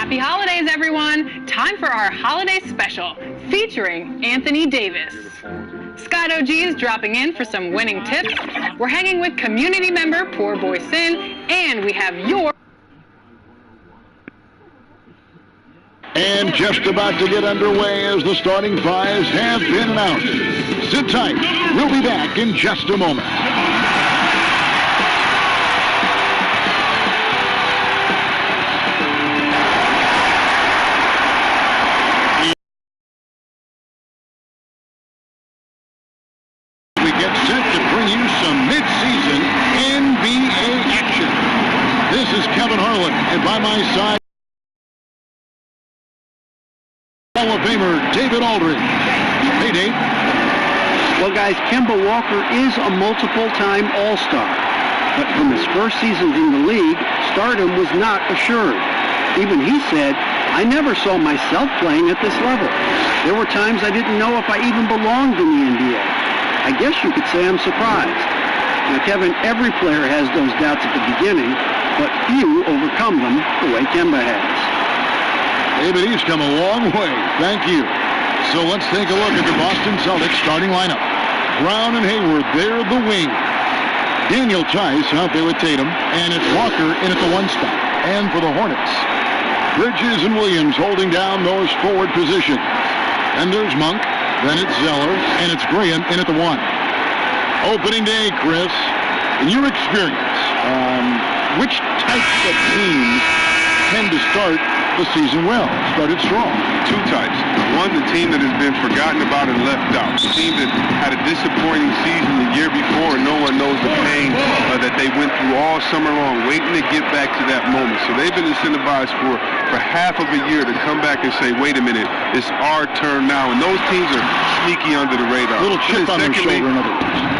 Happy holidays, everyone! Time for our holiday special, featuring Anthony Davis. Scott OG is dropping in for some winning tips. We're hanging with community member Poor Boy Sin, and we have your... And just about to get underway as the starting fives have been announced. Sit tight. We'll be back in just a moment. We get set to bring you some mid-season NBA action. This is Kevin Harlan, and by my side, Hall of Famer David Aldridge. Hey, Dave. Well, guys, Kemba Walker is a multiple-time All-Star. But from his first season in the league, stardom was not assured. Even he said, I never saw myself playing at this level. There were times I didn't know if I even belonged in the NBA. I guess you could say I'm surprised. Now, Kevin, every player has those doubts at the beginning, but few overcome them the way Kemba has. David, he's come a long way. Thank you. So let's take a look at the Boston Celtics starting lineup. Brown and Hayward, they're the wing. Daniel Tice out there with Tatum, and it's Walker in at the one spot. And for the Hornets, Bridges and Williams holding down those forward positions. And there's Monk, then it's Zeller, and it's Graham in at the one. Opening day, Chris, in your experience, which types of teams tend to start the season well, started strong? Two types. One, the team that has been forgotten about and left out. The team that had a disappointing season the year before, and no one knows the pain that they went through all summer long, waiting to get back to that moment. So they've been incentivized for half of a year to come back and say, wait a minute, it's our turn now. And those teams are sneaky under the radar. A little chip on their shoulder, in other words.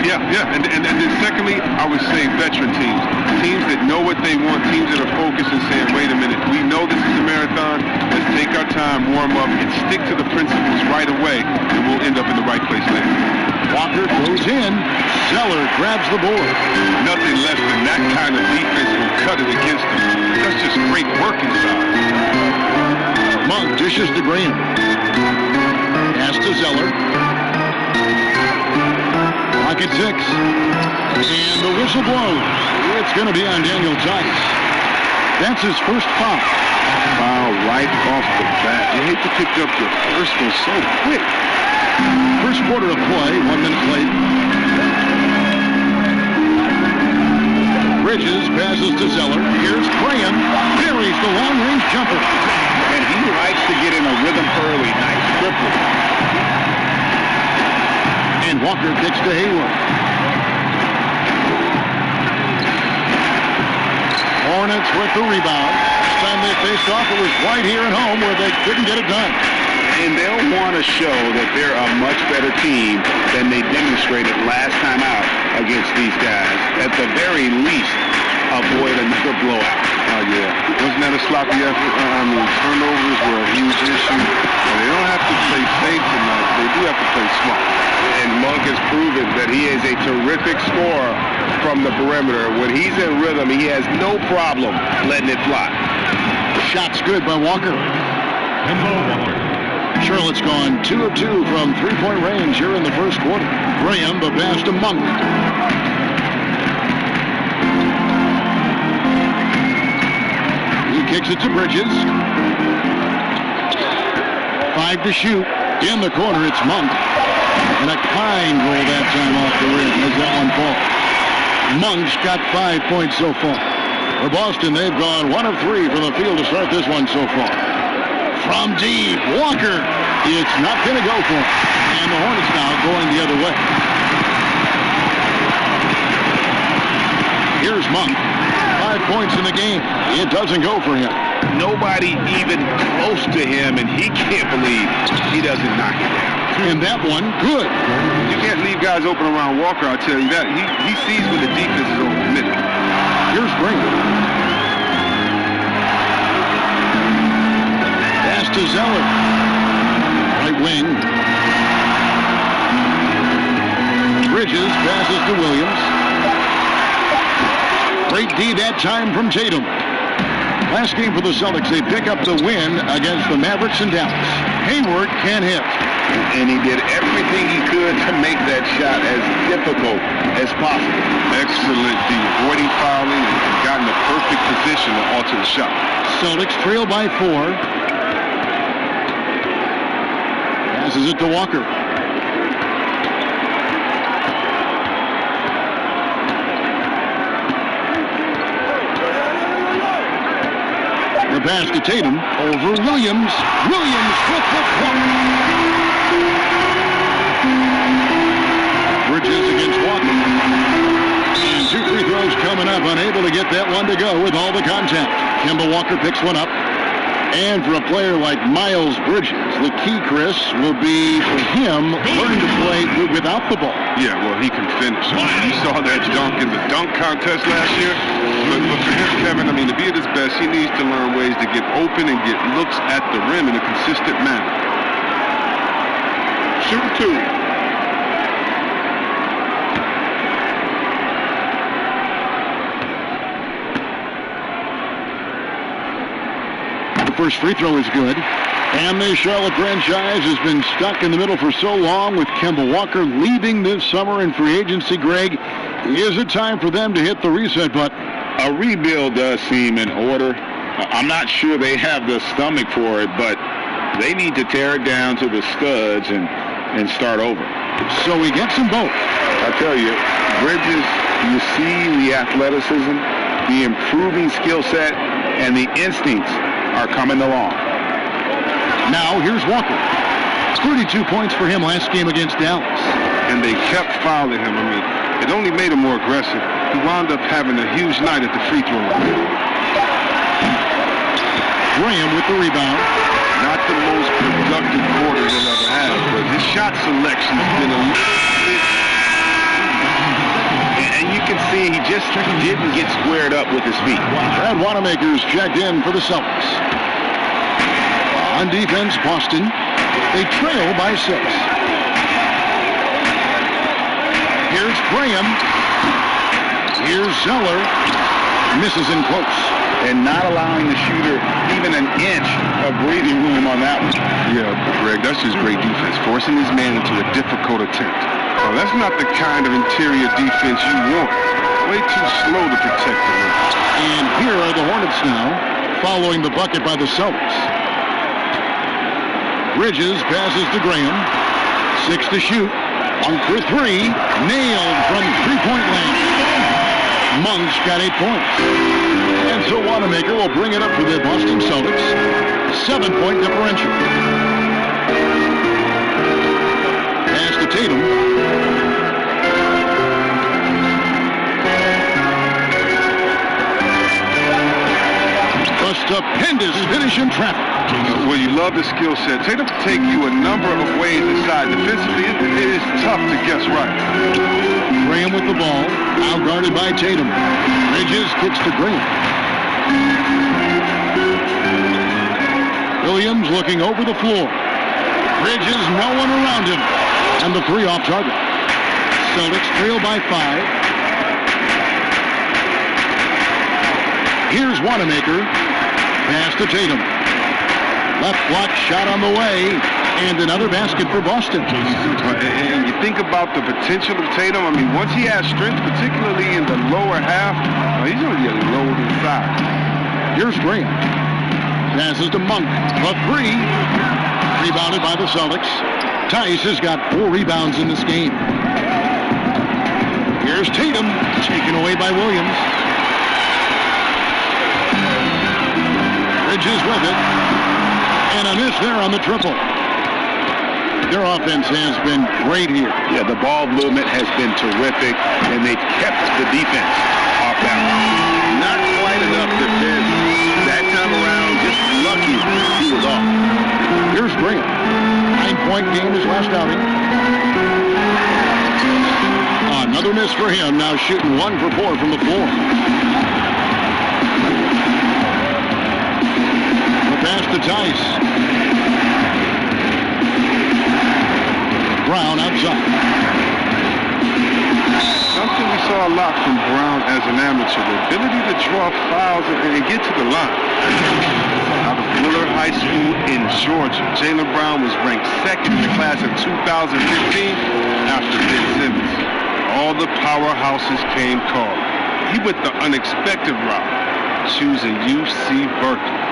And then secondly, I would say veteran teams. Teams that know what they want, teams that are focused and saying, wait a minute, we know this is a marathon, let's take our time, warm up, and stick to the principles right away, and we'll end up in the right place later. Walker goes in, Zeller grabs the board. Nothing less than that kind of defense will cut it against them. That's just great work inside. Monk dishes to Graham. Pass to Zeller. Clock at 6. And the whistle blows. It's going to be on Daniel Tice. That's his first foul. Foul right off the bat. You hate to pick up your first one so quick. First quarter of play, 1 minute played. Bridges passes to Zeller. Here's Graham. Buries the long-range jumper. And he likes to get in a rhythm early. Nice triple. And Walker kicks to Hayward. Hornets with the rebound. Last time they faced off, it was right here at home where they couldn't get it done. And they'll want to show that they're a much better team than they demonstrated last time out against these guys. At the very least, avoid another blowout. Oh, yeah. Wasn't that a sloppy effort? Turnovers were a huge issue. And they don't have to play safe tonight. They do have to play smart. And Monk has proven that he is a terrific scorer from the perimeter. When he's in rhythm, he has no problem letting it fly. Shot's good by Walker. Charlotte's gone 2 of 2 from three-point range here in the first quarter. Graham, the pass to Monk. He kicks it to Bridges. 5 to shoot. In the corner, it's Monk. And a kind roll that time off the rim as that one falls. Monk's got 5 points so far. For Boston, they've gone 1 of 3 from the field to start this one so far. From deep, Walker. It's not going to go for him. And the Hornets now going the other way. Here's Monk. 5 points in the game. It doesn't go for him. Nobody even close to him, and he can't believe he doesn't knock it down. And that one, good. You can't leave guys open around Walker, I'll tell you that. He sees when the defense is overcommitted. Here's Graham. Pass to Zeller. Right wing. Bridges passes to Williams. Great D that time from Tatum. Last game for the Celtics, they pick up the win against the Mavericks in Dallas. Hayward can't hit. And he did everything he could to make that shot as difficult as possible. Excellent D, avoiding fouling and got in the perfect position to alter the shot. Celtics trail by 4. Passes it to Walker. The pass to Tatum over Williams. Williams with the block. Bridges against Walker. And 2 free throws coming up. Unable to get that one to go with all the contact. Kemba Walker picks one up. And for a player like Miles Bridges, the key, Chris, will be for him learning to play without the ball. Yeah, well, he can finish. You saw that dunk in the dunk contest last year. But for him, Kevin, I mean, to be at his best, he needs to learn ways to get open and get looks at the rim in a consistent manner. Shoot 2. First free throw is good. And the Charlotte franchise has been stuck in the middle for so long with Kemba Walker leaving this summer in free agency, Greg. Is it time for them to hit the reset button? A rebuild does seem in order. I'm not sure they have the stomach for it, but they need to tear it down to the studs and start over. So he gets them both. I tell you, Bridges, you see the athleticism, the improving skill set, and the instincts are coming along. Now here's Walker. 32 points for him last game against Dallas. And they kept fouling him. I mean, it only made him more aggressive. He wound up having a huge night at the free throw line. Graham with the rebound. Not the most productive quarter he'll ever have, but his shot selection has been a little bit. And you can see he just didn't get squared up with his feet. Brad Wanamaker's checked in for the Celtics. On defense, Boston. They trail by 6. Here's Graham. Here's Zeller. Misses in close. And not allowing the shooter even an inch of breathing room on that one. Yeah, Greg, that's just great defense. Forcing his man into a difficult attempt. Well, that's not the kind of interior defense you want. Way too slow to protect the rim. And here are the Hornets now, following the bucket by the Celtics. Bridges passes to Graham. 6 to shoot. 1 for 3. Nailed from three-point land. Monk's got 8 points. And so Wanamaker will bring it up for the Boston Celtics. 7-point differential. Pass to Tatum. A stupendous finish in traffic. Well, you love the skill set. Tatum can take you a number of ways inside. Defensively, it is tough to guess right. Graham with the ball. Now guarded by Tatum. Bridges kicks to Graham. Williams looking over the floor. Bridges, no one around him. And the 3 off target. Celtics trail by 5. Here's Wanamaker. Pass to Tatum. Left block shot on the way. And another basket for Boston. And you think about the potential of Tatum. I mean, once he has strength, particularly in the lower half, he's going to get lowered inside. Here's Graham. Passes to Monk. A 3. Rebounded by the Celtics. Tice has got 4 rebounds in this game. Here's Tatum. Taken away by Williams. Bridges with it. And a miss there on the triple. Their offense has been great here. Yeah, the ball movement has been terrific, and they've kept the defense off that one. Not quite enough defense that time around, just lucky he was off. Here's Graham. 9-point game his last outing. Another miss for him, now shooting 1 for 4 from the floor. The pass to Tice. Brown outside. Something we saw a lot from Brown as an amateur, the ability to draw fouls and get to the line. high school in Georgia. Jaylen Brown was ranked second in the class of 2015 after Ben Simmons. All the powerhouses came calling. He went the unexpected route, choosing UC Berkeley.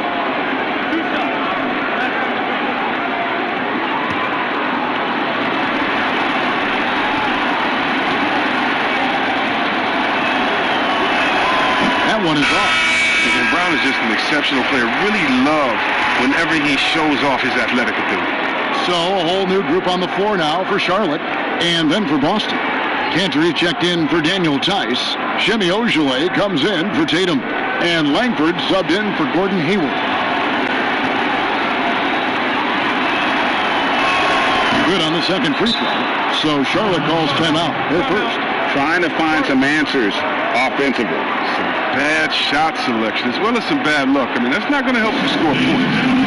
That one is off. And Brown is just an exceptional player. Really love whenever he shows off his athletic ability. So a whole new group on the floor now for Charlotte and then for Boston. Cantor checked in for Daniel Tice. Shemi Ojeleye comes in for Tatum. And Langford subbed in for Gordon Hayward. Good on the second free throw. So Charlotte calls timeout. They're first. Trying to find some answers offensively. Some bad shot selection as well as some bad luck. I mean, that's not going to help you score points.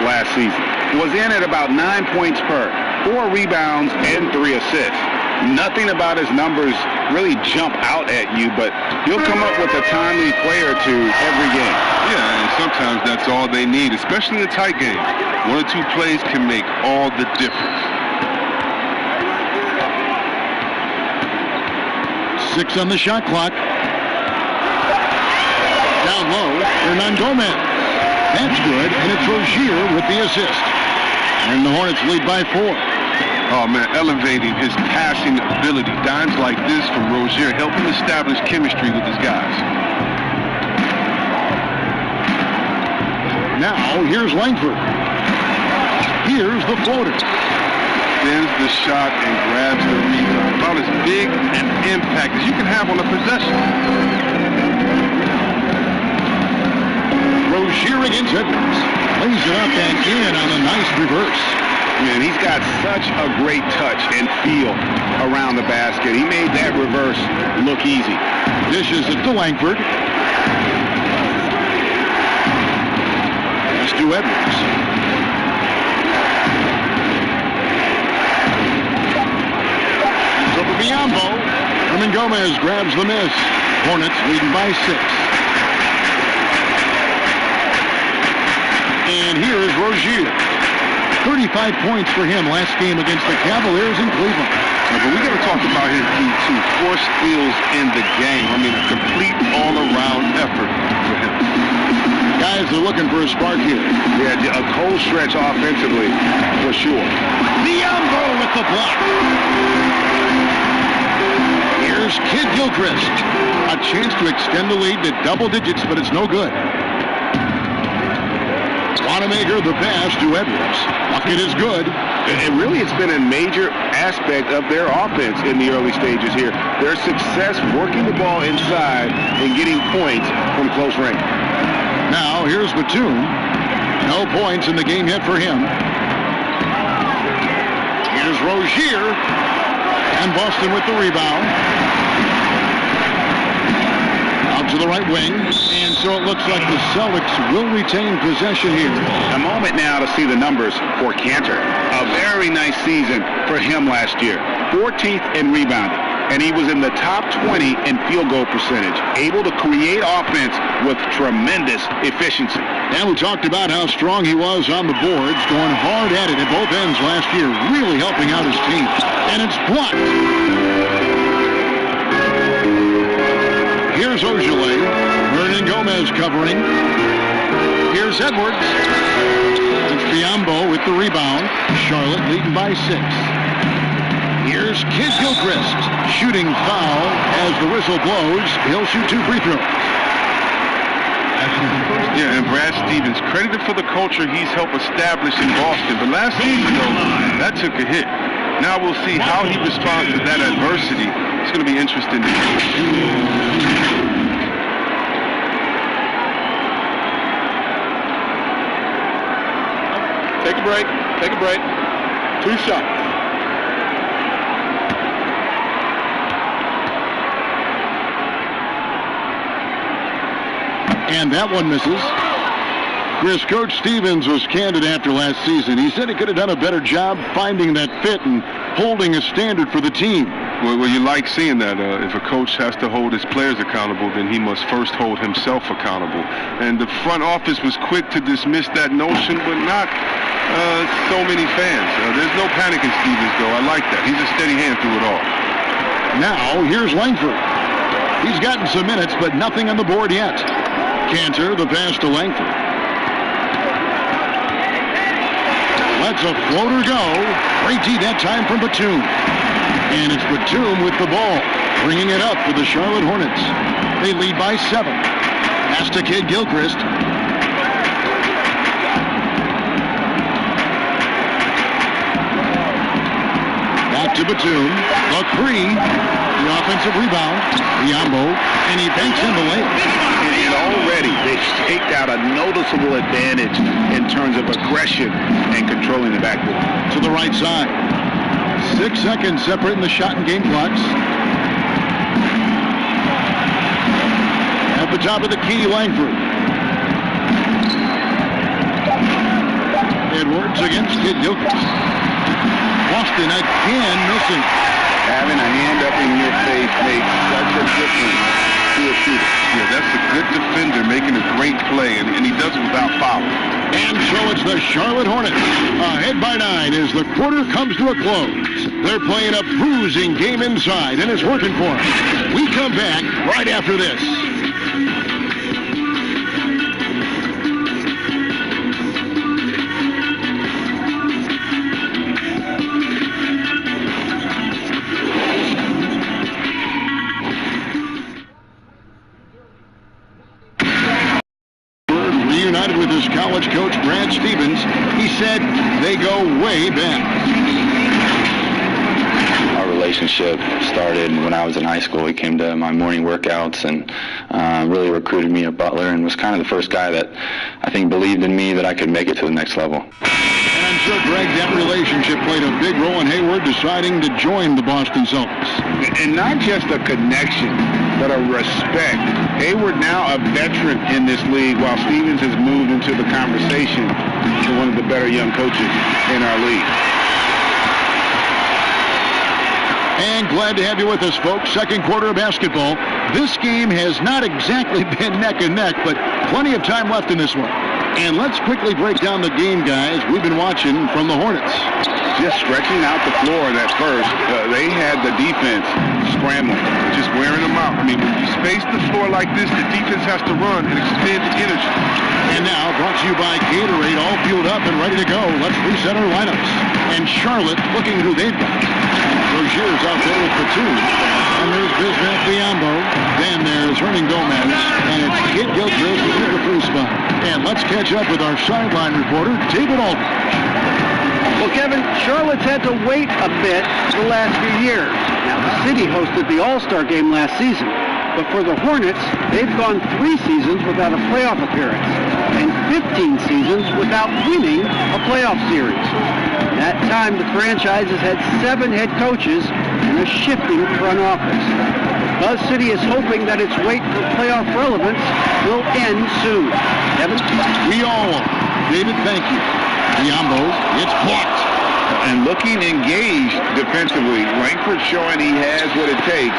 Last season was in at about 9 points per, 4 rebounds and 3 assists. Nothing about his numbers really jump out at you, but he'll come up with a timely play or two every game. Yeah, and sometimes that's all they need, especially in a tight game. 1 or 2 plays can make all the difference. 6 on the shot clock. Down low, Hernan Gomez. That's good, and it's Rozier with the assist. And the Hornets lead by 4. Oh, man, elevating his passing ability. Dimes like this from Rozier help him establish chemistry with his guys. Now, here's Langford. Here's the floater. Spins the shot and grabs the rebound. About as big an impact as you can have on a possession. Rozier against Edwards. Lays it up and in on a nice reverse. Man, he's got such a great touch and feel around the basket. He made that reverse look easy. Dishes it to Langford. Pass to Edwards. It's over Biombo. Hernan Gomez grabs the miss. Hornets leading by 6. And here is Rozier. 35 points for him last game against the Cavaliers in Cleveland. But we got to talk about his D2. 4 steals in the game. I mean, a complete all-around effort for him. Guys are looking for a spark here. Yeah, a cold stretch offensively, for sure. Biombo with the block. Here's Kid Gilchrist. A chance to extend the lead to double digits, but it's no good. Wanamaker the pass to Edwards. Bucket is good. And really, it's been a major aspect of their offense in the early stages here. Their success working the ball inside and getting points from close range. Now, here's Batum. No points in the game yet for him. Here's Rozier. And Boston with the rebound. Out to the right wing. And so it looks like the Celtics will retain possession here. A moment now to see the numbers for Cantor. A very nice season for him last year. 14th in rebounding. And he was in the top 20 in field goal percentage. Able to create offense with tremendous efficiency. And we talked about how strong he was on the boards, going hard at it at both ends last year, really helping out his team. And it's blocked. Here's Ojeleye. Hernan Gomez covering. Here's Edwards. And It's Biombo with the rebound. Charlotte leading by 6. Here's Kid Gilchrist. Shooting foul as the whistle blows. He'll shoot 2 free throws. Yeah, and Brad Stevens, credited for the culture he's helped establish in Boston. But last season, though, that took a hit. Now we'll see how he responds to that adversity. It's going to be interesting to see. Take a break. Take a break. 2 shots. And that one misses. Chris, Coach Stevens was candid after last season. He said he could have done a better job finding that fit and holding a standard for the team. Well, you like seeing that. If a coach has to hold his players accountable, then he must first hold himself accountable. And the front office was quick to dismiss that notion, but not so many fans. There's no panic in Stevens, though. I like that. He's a steady hand through it all. Now, here's Langford. He's gotten some minutes, but nothing on the board yet. Cantor, the pass to Langford. Lets a floater go. Great D that time from Batum. And it's Batum with the ball, bringing it up for the Charlotte Hornets. They lead by 7. Pass to Kid Gilchrist. Back to Batum. The 3. The offensive rebound. Biombo. And he banks in the layup. And already they've staked out a noticeable advantage in terms of aggression and controlling the backcourt. To the right side. 6 seconds separating the shot and game clocks. At the top of the key, Langford. Edwards against Kid Gilchrist. Boston again missing. Having a hand up in your face makes such a difference to a shooter. Yeah, that's a good defender making a great play, and he does it without foul. And so it's the Charlotte Hornets ahead by 9 as the quarter comes to a close. They're playing a bruising game inside, and it's working for them. We come back right after this. Reunited with his college coach, Brad Stevens, he said they go way back. Our relationship started when I was in high school. He came to my morning workouts and really recruited me at Butler and was kind of the first guy that I think believed in me that I could make it to the next level. And I'm sure, Greg, that relationship played a big role in Hayward deciding to join the Boston Celtics. And not just a connection, but a respect. Hayward now a veteran in this league while Stevens has moved into the conversation to one of the better young coaches in our league. And glad to have you with us, folks. Second quarter of basketball. This game has not exactly been neck and neck, but plenty of time left in this one. And let's quickly break down the game, guys. We've been watching from the Hornets. Just stretching out the floor at first. They had the defense scrambling. Just wearing them out. I mean, when you space the floor like this, the defense has to run and expend energy. And now, brought to you by Gatorade, all fueled up and ready to go. Let's reset our lineups. And Charlotte looking who they've got. Rozier's out there with Batum. And there's Bismack Biombo. Then there's Hernan Gomez. And it's Kid Gilchrist in the free spot. And let's catch up with our sideline reporter, David Aldridge. Well, Kevin, Charlotte's had to wait a bit the last few years. Now, the city hosted the All-Star game last season. But for the Hornets, they've gone 3 seasons without a playoff appearance and 15 seasons without winning a playoff series. In that time, the franchise has had 7 head coaches and a shifting front office. Buzz City is hoping that its wait for playoff relevance will end soon. Kevin? We all are. David, thank you. Biombo, it's blocked. And looking engaged defensively, Langford showing he has what it takes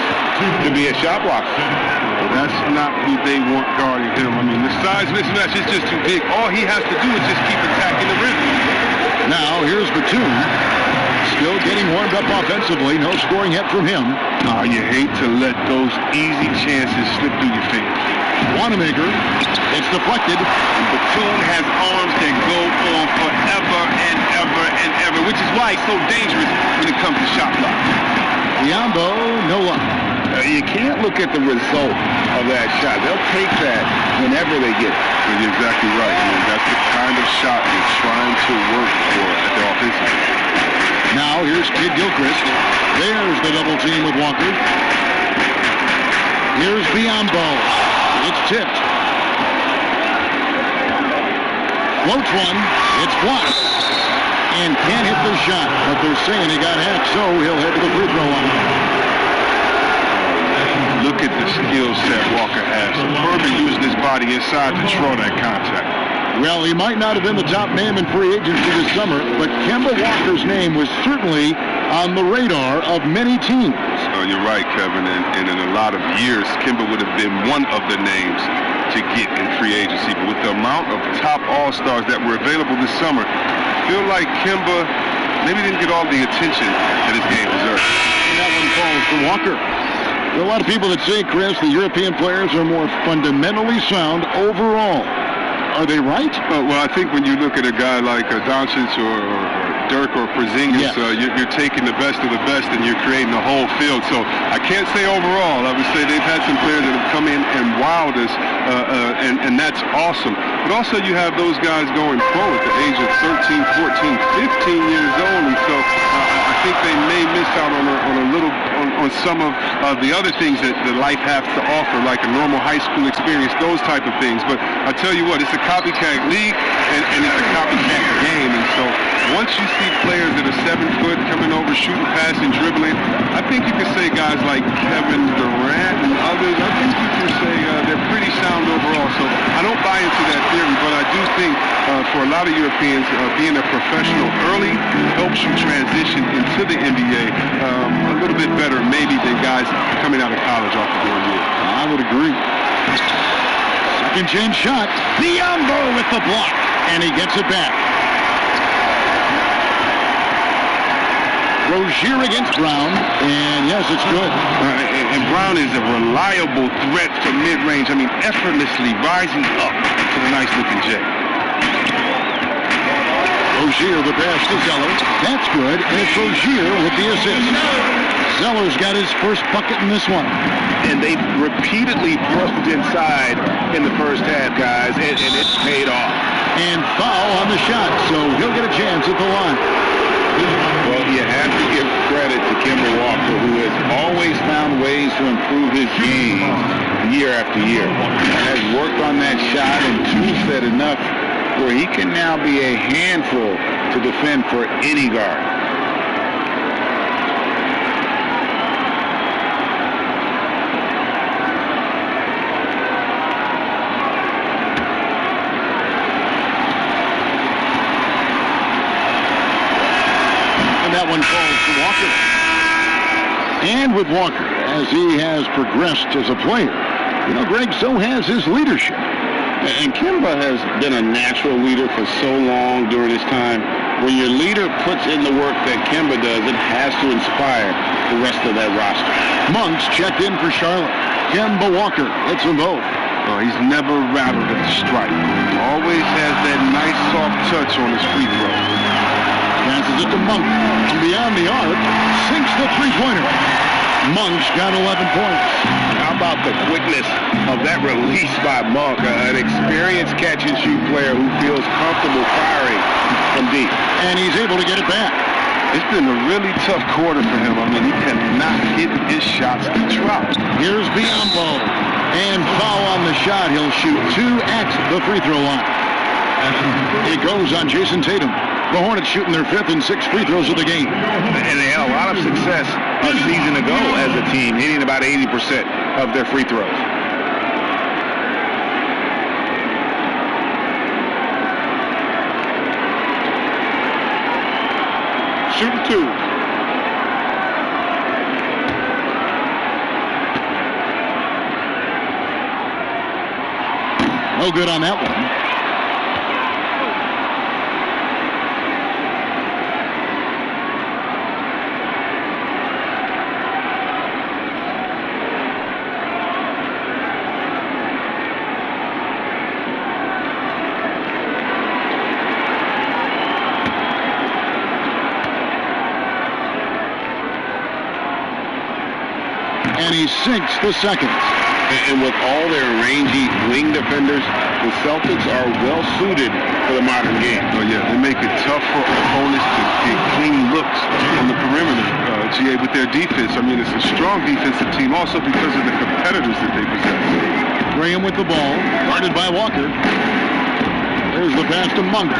to be a shot blocker. That's not who they want guarding him. I mean, the size mismatch is just too big. All he has to do is just keep attacking the rim. Now, here's Batum. Still getting warmed up offensively. No scoring yet from him. You hate to let those easy chances slip through your fingers. Wanamaker. It's deflected. And Batum has arms that go on forever and ever and ever, which is why he's so dangerous when it comes to shot clock. Biombo, no luck. You can't look at the result of that shot. They'll take that whenever they get it. You're exactly right. I mean, that's the kind of shot you're trying to work for at the offensive end. Now here's Kid Gilchrist. There's the double team with Walker. Here's Biombo. It's tipped. Floats one. It's blocked. And can't hit the shot. But they're saying he got hacked, so he'll head to the free throw line. Look at the skill set Walker has. Superbly using his body inside to draw that contact. Well, he might not have been the top name in free agency this summer, but Kemba Walker's name was certainly on the radar of many teams. Oh, you're right, Kevin. And in a lot of years, Kemba would have been one of the names to get in free agency. But with the amount of top all-stars that were available this summer, I feel like Kemba maybe didn't get all the attention that his game deserved. And that one falls to Walker. There are a lot of people that say, Chris, the European players are more fundamentally sound overall. Are they right? Well, I think when you look at a guy like Doncic or Dirk or Porzingis, yes. You're taking the best of the best and you're creating the whole field. So I can't say overall. I would say they've had some players that have come in and wowed us, and that's awesome. But also you have those guys going pro at the age of 13, 14, 15 years old, and so I think they may miss out on some of the other things that life has to offer, like a normal high school experience, those type of things. But I tell you what, it's a copycat league and it's a copycat game, and so once you see players that are 7 foot coming over, shooting, passing, dribbling, I think you can say guys like Kevin Durant and others, I think you can say they're pretty sound overall. So I don't buy into that theory, but I do think for a lot of Europeans, being a professional early helps you transition into the NBA a little bit better maybe than guys coming out of college off the board year. I would agree. Second chance shot. Biombo with the block, and he gets it back. Rozier against Brown, and yes, it's good. And Brown is a reliable threat from mid-range. I mean, effortlessly rising up to the nice-looking J. Rozier, the pass to Zeller. That's good, and it's Rozier with the assist. Zeller's got his first bucket in this one. And they repeatedly thrust inside in the first half, guys, and it's paid off. And foul on the shot, so he'll get a chance at the line. Well, you have to give credit to Kemba Walker, who has always found ways to improve his game year after year. Has worked on that shot and two-set enough where he can now be a handful to defend for any guard. That one falls to Walker. And with Walker, as he has progressed as a player, you know, Greg, so has his leadership. And Kemba has been a natural leader for so long during his time. When your leader puts in the work that Kemba does, it has to inspire the rest of that roster. Monks checked in for Charlotte. Kemba Walker hits them both. Oh, he's never rattled at the strike. Always has that nice soft touch on his free throw. Passes it to Monk. From beyond the arc, sinks the three-pointer. Monk's got 11 points. How about the quickness of that release by Monk, an experienced catch-and-shoot player who feels comfortable firing from deep. And he's able to get it back. It's been a really tough quarter for him. I mean, he cannot hit his shots to drop. Here's Biombo. And foul on the shot. He'll shoot 2 at the free throw line. It goes on Jason Tatum. The Hornets shooting their 5th and 6th free throws of the game. And they had a lot of success a season ago as a team, hitting about 80% of their free throws. Shooting 2. No good on that one. and he sinks the second. And with all their rangy wing defenders, the Celtics are well suited for the modern game. Oh, yeah, they make it tough for opponents to get clean looks on the perimeter, with their defense. I mean, it's a strong defensive team also because of the competitors that they possess. Graham with the ball, guarded by Walker. There's the pass to Monk.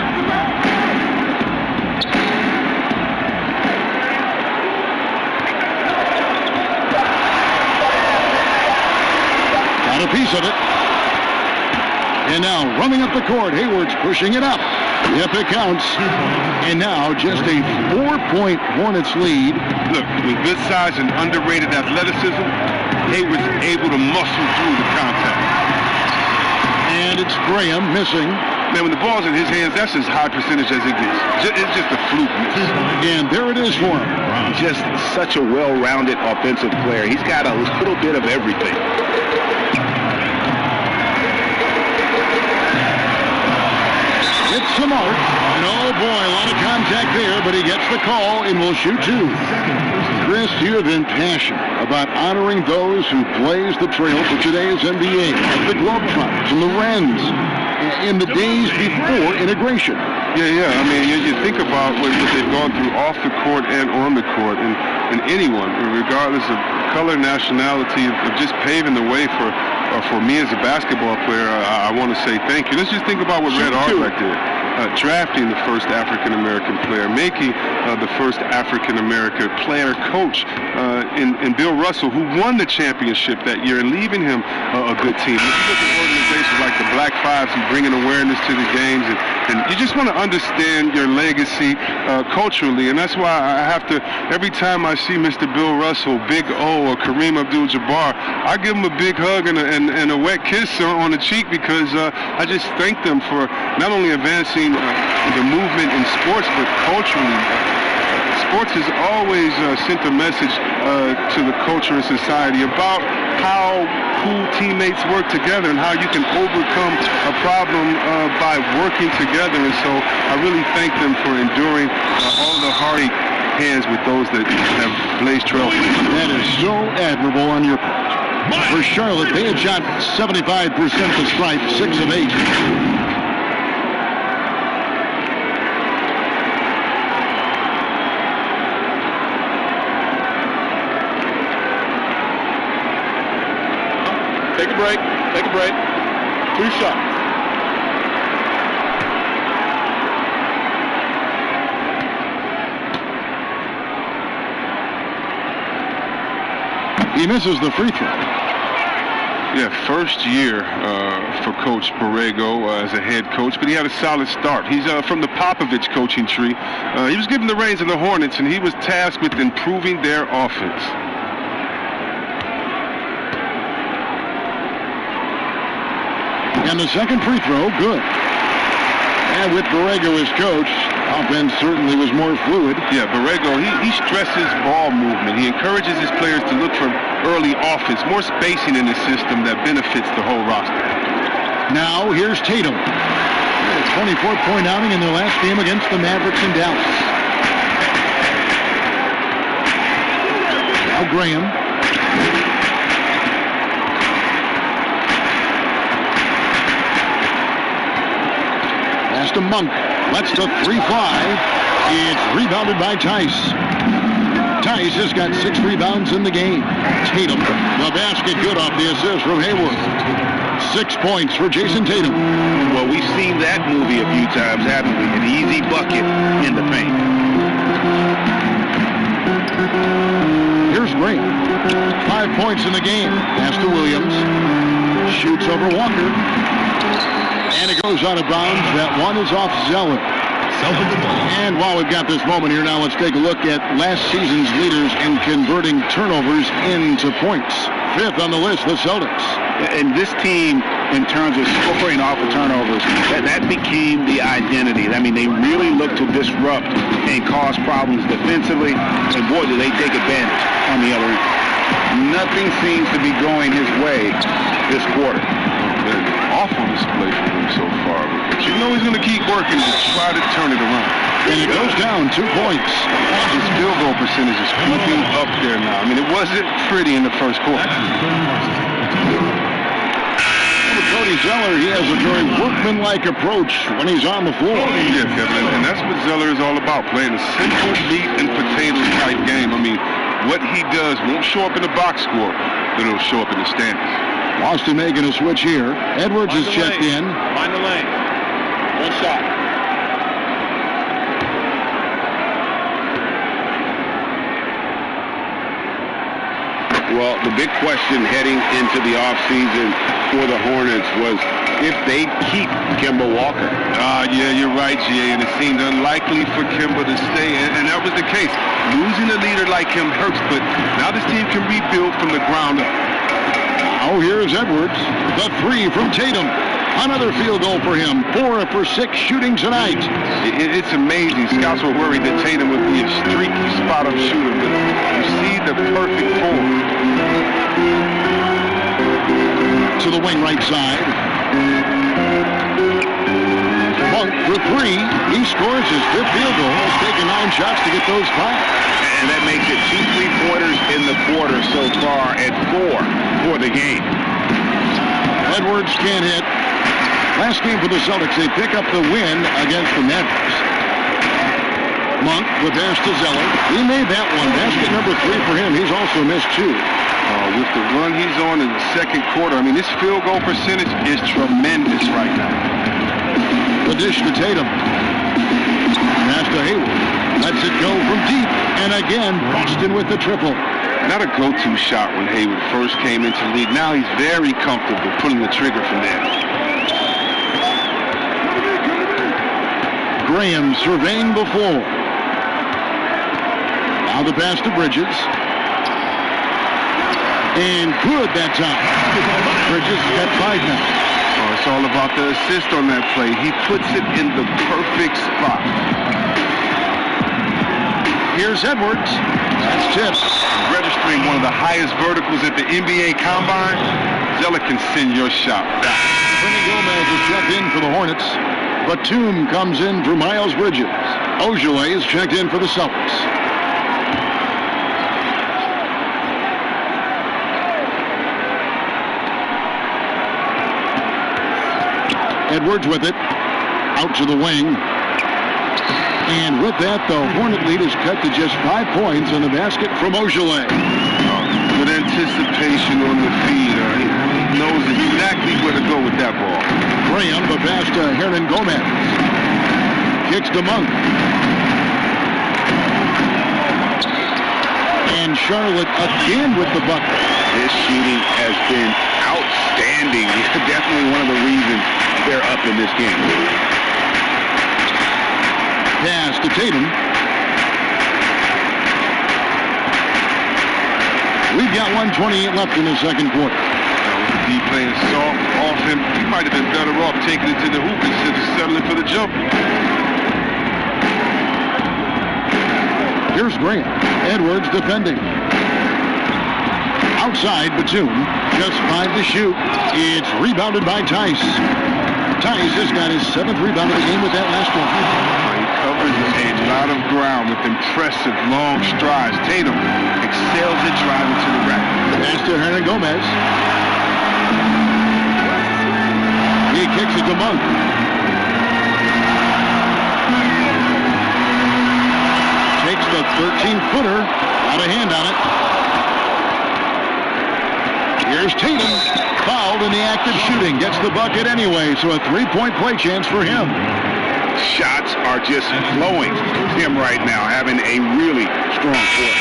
Got a piece of it. And now running up the court, Hayward's pushing it up. Yep, it counts. And now just a 4-point Hornets lead. Look, with good size and underrated athleticism, Hayward's able to muscle through the contact. And it's Graham missing. Man, when the ball's in his hands, that's as high percentage as it gets. It's just a fluke miss. And there it is for him. Just such a well-rounded offensive player. He's got a little bit of everything. It's Smart. And oh boy, a lot of contact there, but he gets the call and will shoot two. Chris, you have been passionate about honoring those who blaze the trail for today's NBA, like the Globetrotters and the Wrens, in the days before integration. Yeah. I mean, you think about what they've gone through off the court and on the court, and anyone, regardless of color, nationality, of just paving the way for me as a basketball player. I want to say thank you. Let's just think about what Red Auerbach did. Drafting the first African-American player, making the first African-American player coach in Bill Russell, who won the championship that year, and leaving him a good team. You look at organizations like the Black Fives and bringing awareness to the games, and you just want to understand your legacy culturally, and that's why I have to, every time I see Mr. Bill Russell, Big O, or Kareem Abdul-Jabbar, I give them a big hug and a wet kiss on the cheek, because I just thank them for not only advancing the movement in sports, but culturally. Sports has always sent a message to the culture and society about how cool teammates work together and how you can overcome a problem by working together. And so I really thank them for enduring all the heartache hands with those that have blazed trails. That is so admirable on your part. For Charlotte, they had shot 75% to stripe, 6 of 8. Take a break. 2 shots. He misses the free throw. Yeah, first year for Coach Borrego as a head coach, but he had a solid start. He's from the Popovich coaching tree. He was given the reins of the Hornets, and he was tasked with improving their offense. And the second free throw, good. And with Borrego as coach, offense certainly was more fluid. Yeah, Borrego, he stresses ball movement. He encourages his players to look for early offense, more spacing in the system that benefits the whole roster. Now, here's Tatum. A 24-point outing in their last game against the Mavericks in Dallas. Now Graham. Pass to Monk. Lets the 3 fly. It's rebounded by Tice. Tice has got 6 rebounds in the game. Tatum, the basket, good off the assist from Hayward. 6 points for Jason Tatum. Well, we've seen that movie a few times, haven't we? An easy bucket in the paint. Here's Graham. 5 points in the game. Pass to Williams. Shoots over Walker. And it goes out of bounds. That one is off Zeller. And while we've got this moment here now, let's take a look at last season's leaders in converting turnovers into points. 5th on the list, the Celtics. And this team, in terms of scoring off of turnovers, that became the identity. I mean, they really look to disrupt and cause problems defensively, and boy, do they take advantage on the other end. Nothing seems to be going his way this quarter. Awful display for him so far, but you know he's going to keep working to try to turn it around. And it goes down 2 points. His field goal percentage is creeping up there now. I mean, it wasn't pretty in the first quarter. Cody Zeller, he has a very workmanlike approach when he's on the floor. Yeah, Kevin, and that's what Zeller is all about, playing a simple meat and potatoes type game. I mean, what he does won't show up in the box score, but it'll show up in the standings. Boston making a switch here. Edwards is checked in. Find the lane. One shot. Well, the big question heading into the offseason for the Hornets was if they keep Kemba Walker. Yeah, you're right, G.A., and it seemed unlikely for Kemba to stay, and that was the case. Losing a leader like him hurts, but now this team can rebuild from the ground up. Now here's Edwards. The 3 from Tatum. Another field goal for him. 4 for 6 shooting tonight. It's amazing. Scouts were worried that Tatum would be a streaky spot-up shooter, but you see the perfect form. To the wing right side. Monk for 3. He scores his 5th field goal. He's taken 9 shots to get those 5. And that makes it 2 3-pointers in the quarter so far and 4 for the game. Edwards can't hit. Last game for the Celtics, they pick up the win against the Mavericks. Monk, the pass to Zeller. He made that one. Basket number 3 for him. He's also missed 2. With the run he's on in the second quarter, I mean, this field goal percentage is tremendous right now. The dish to Tatum. Pass to Hayward. Lets it go from deep. And again, Boston with the triple. Not a go-to shot when Hayward first came into the league. Now he's very comfortable pulling the trigger from there. Graham surveying the floor. Now the pass to Bridges. And good that time. Bridges got 5 now. Oh, it's all about the assist on that play. He puts it in the perfect spot. Here's Edwards. That's tipped. Registering one of the highest verticals at the NBA Combine. Zeller can send your shot back. Ernie Gomez is checked in for the Hornets. Batum comes in for Miles Bridges. Ojale is checked in for the Celtics. Edwards with it. Out to the wing. And with that, the Hornet lead is cut to just 5 points on the basket from Ojale. With anticipation on the feed. He knows exactly where to go with that ball. Graham, the pass to Hernan Gomez. Kicks to Monk. And Charlotte again with the bucket. His shooting has been outstanding. Definitely one of the reasons they're up in this game. Pass to Tatum. We've got 1:28 left in the second quarter. With the D playing soft off him, he might have been better off taking it to the hoop instead of settling for the jump. Here's Graham. Edwards defending. Outside, Batum. Just 5 to shoot. It's rebounded by Tice. Tice has got his 7th rebound of the game with that last one. He covers a lot of ground with impressive long strides. Tatum excels at driving to the rack. Pass to Hernan Gomez. He kicks it to Monk. Takes the 13-footer. Out of hand on it. Here's Tatum. Fouled in the act of shooting. Gets the bucket anyway, so a 3-point play chance for him. Shots are just flowing him right now, having a really strong quarter.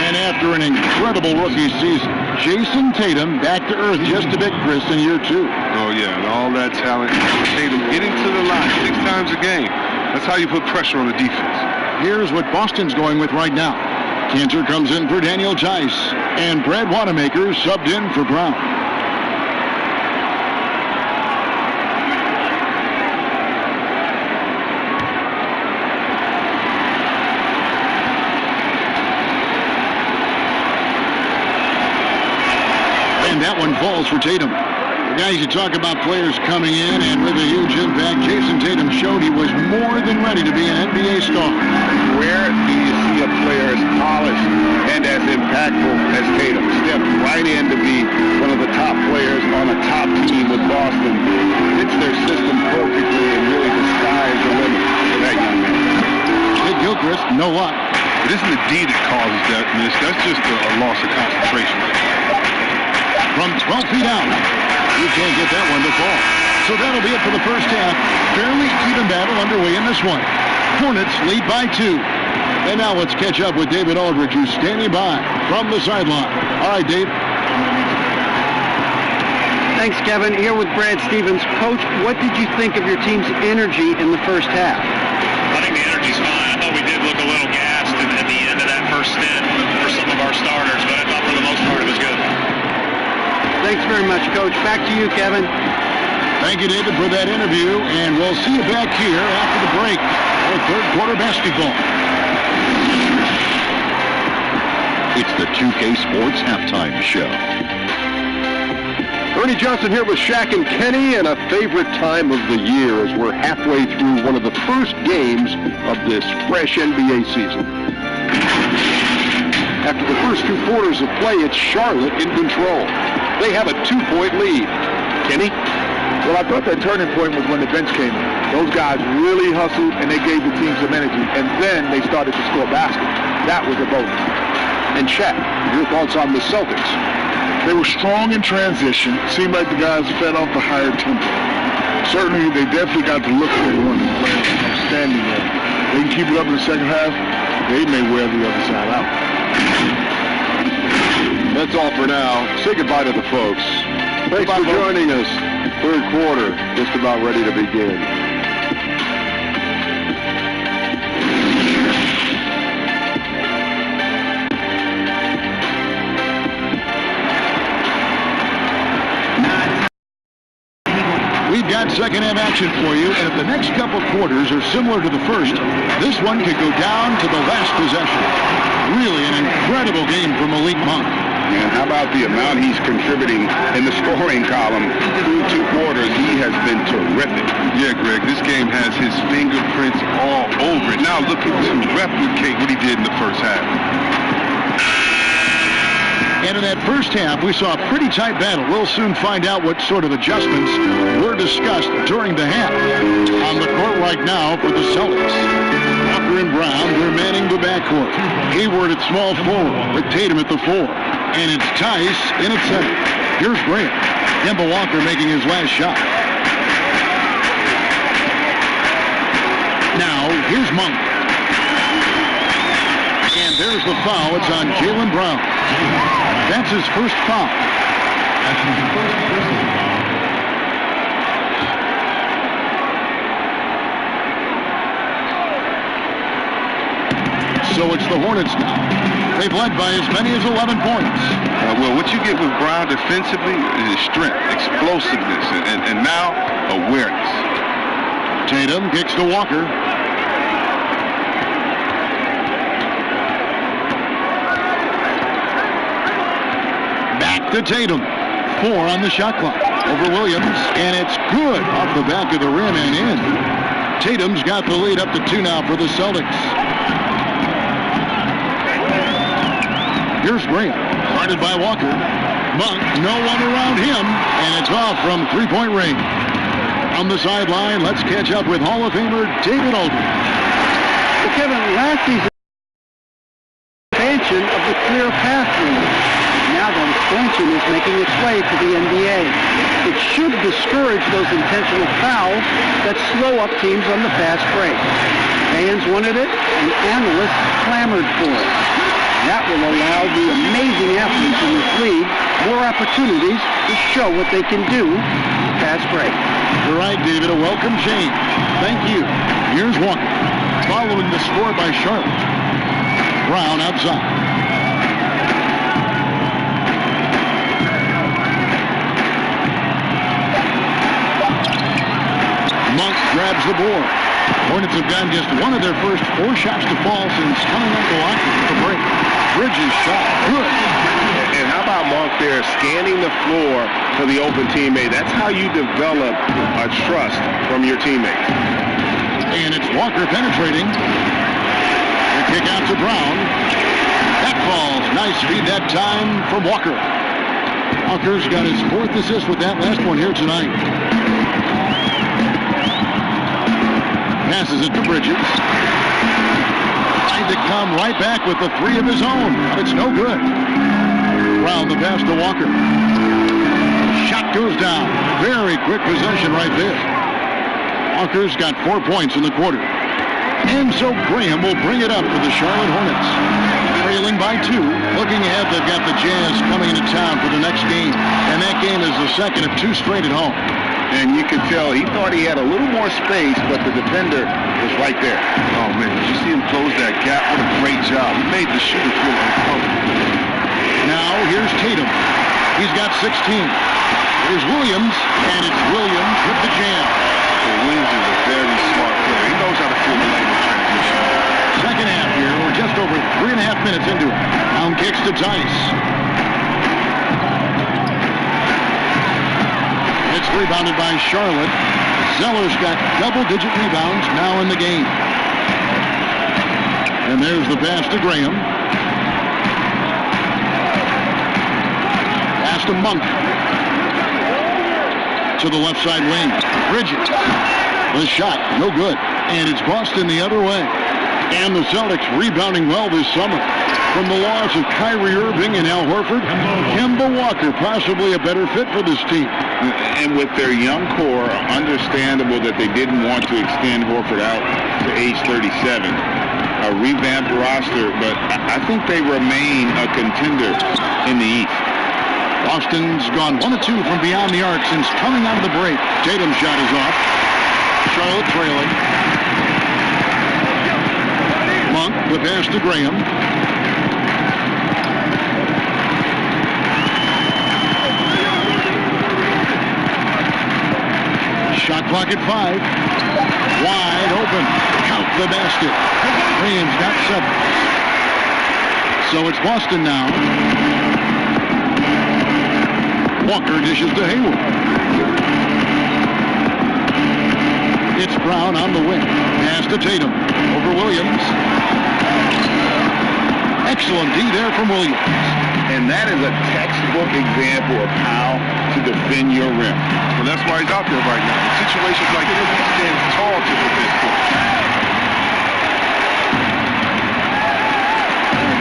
And after an incredible rookie season, Jason Tatum back to earth just a bit, Chris, in year 2. Oh, yeah, and all that talent. Tatum getting to the line 6 times a game. That's how you put pressure on the defense. Here's what Boston's going with right now. Cantor comes in for Daniel Tice, and Brad Wanamaker subbed in for Brown. And that one falls for Tatum. Guys, you talk about players coming in and with a huge impact. Jason Tatum showed he was more than ready to be an NBA star. Where do you see a player as polished and as impactful as Tatum? Stepped right in to be one of the top players on a top team with Boston. Fits their system perfectly, and really the sky is the limit for that young man. Nick Gilchrist, no luck. It isn't the D that causes that miss. That's just a loss of concentration. From 12 feet out. You can't get that one to fall. So that'll be it for the first half. Fairly even battle underway in this one. Hornets lead by 2. And now let's catch up with David Aldridge, who's standing by from the sideline. All right, Dave. Thanks, Kevin. Here with Brad Stevens. Coach, what did you think of your team's energy in the first half? I think the energy's fine. I thought we did look a little gassed at the end of that first stint for some of our starters, but I thought for the most part it was good. Thanks very much, Coach. Back to you, Kevin. Thank you, David, for that interview, and we'll see you back here after the break for third quarter basketball. It's the 2K Sports Halftime Show. Ernie Johnson here with Shaq and Kenny, and a favorite time of the year as we're halfway through one of the first games of this fresh NBA season. After the first 2 quarters of play, it's Charlotte in control. They have a 2-point lead. Kenny? Well, I thought that turning point was when the bench came in. Those guys really hustled, and they gave the team some energy, and then they started to score baskets. That was a bonus. And Shaq, your thoughts on the Celtics? They were strong in transition. Seemed like the guys fed off the higher tempo. Certainly, they definitely got to look at they wanted to play outstanding there. They can keep it up in the second half, they may wear the other side out. That's all for now. Say goodbye to the folks. Thanks for joining us. Third quarter, just about ready to begin. We've got second half action for you, and if the next couple quarters are similar to the first, this one could go down to the last possession. Really an incredible game from Malik Monk. And how about the amount he's contributing in the scoring column through 2 quarters? He has been terrific. Yeah, Greg, this game has his fingerprints all over it. Now looking to replicate what he did in the first half. And in that first half, we saw a pretty tight battle. We'll soon find out what sort of adjustments were discussed during the half. On the court right now for the Celtics, Walker and Brown, they're manning the backcourt. Hayward at small forward with Tatum at the 4. And it's Tice in at center. Here's Grant. Kemba Walker making his last shot. Now, here's Monk. And there's the foul. It's on Jaylen Brown. That's his first foul. So it's the Hornets now. They've led by as many as 11 points. Well, what you get with Brown defensively is strength, explosiveness, and now awareness. Tatum kicks to Walker. Back to Tatum. 4 on the shot clock. Over Williams, and it's good off the back of the rim and in. Tatum's got the lead up to 2 now for the Celtics. Here's Grant, guarded by Walker. Monk, no one around him, and it's off from 3-point range. On the sideline, let's catch up with Hall of Famer David Aldridge. Well, Kevin, last season, expansion of the clear path rule. Now that expansion is making its way to the NBA. It should discourage those intentional fouls that slow up teams on the fast break. Fans wanted it, and analysts clamored for it. That will allow the amazing athletes in this league more opportunities to show what they can do fast break. You're right, David. A welcome change. Thank you. Here's Walker. Following the score by Charlotte. Brown outside. Monk grabs the board. Hornets have gotten just one of their first 4 shots to fall since coming up the locker with the break. Bridges shot. Good. And how about Monk there scanning the floor for the open teammate. That's how you develop a trust from your teammates. And it's Walker penetrating. The kick out to Brown. That falls. Nice feed that time from Walker. Walker's got his 4th assist with that last one here tonight. Passes it to Bridges. Tried to come right back with the 3 of his own, but it's no good. Brown the pass to Walker. Shot goes down. Very quick possession right there. Walker's got 4 points in the quarter. And so Graham will bring it up for the Charlotte Hornets. Trailing by 2. Looking ahead, they've got the Jazz coming into town for the next game. And that game is the second of 2 straight at home. And you could tell he thought he had a little more space, but the defender was right there. Oh, man, did you see him close that gap? What a great job. He made the shooter feel uncomfortable. Now, here's Tatum. He's got 16. Here's Williams, and it's Williams with the jam. Well, Williams is a very smart player. He knows how to fill the lane in transition. Second half here. We're just over 3.5 minutes into it. Down kicks to Tice. It's rebounded by Charlotte. Zeller's got double-digit rebounds now in the game. And there's the pass to Graham. Pass to Monk. To the left side wing. Bridges. The shot, no good. And it's Boston the other way. And the Celtics rebounding well this summer. From the loss of Kyrie Irving and Al Horford, Kemba Walker possibly a better fit for this team. And with their young core, understandable that they didn't want to extend Horford out to age 37. A revamped roster, but I think they remain a contender in the East. Boston's gone 1 of 2 from beyond the arc since coming out of the break. Tatum's shot is off. Charlotte trailing. Monk, the pass to Graham. Shot clock at 5. Wide open. Count the basket. Graham's got 7. So it's Boston now. Walker dishes to Hayward. It's Brown on the wing. Pass to Tatum. Over Williams. Excellent D there from Williams. And that is a textbook example of how to defend your rim. Well, that's why he's out there right now. In situations like this, he stands tall to defend.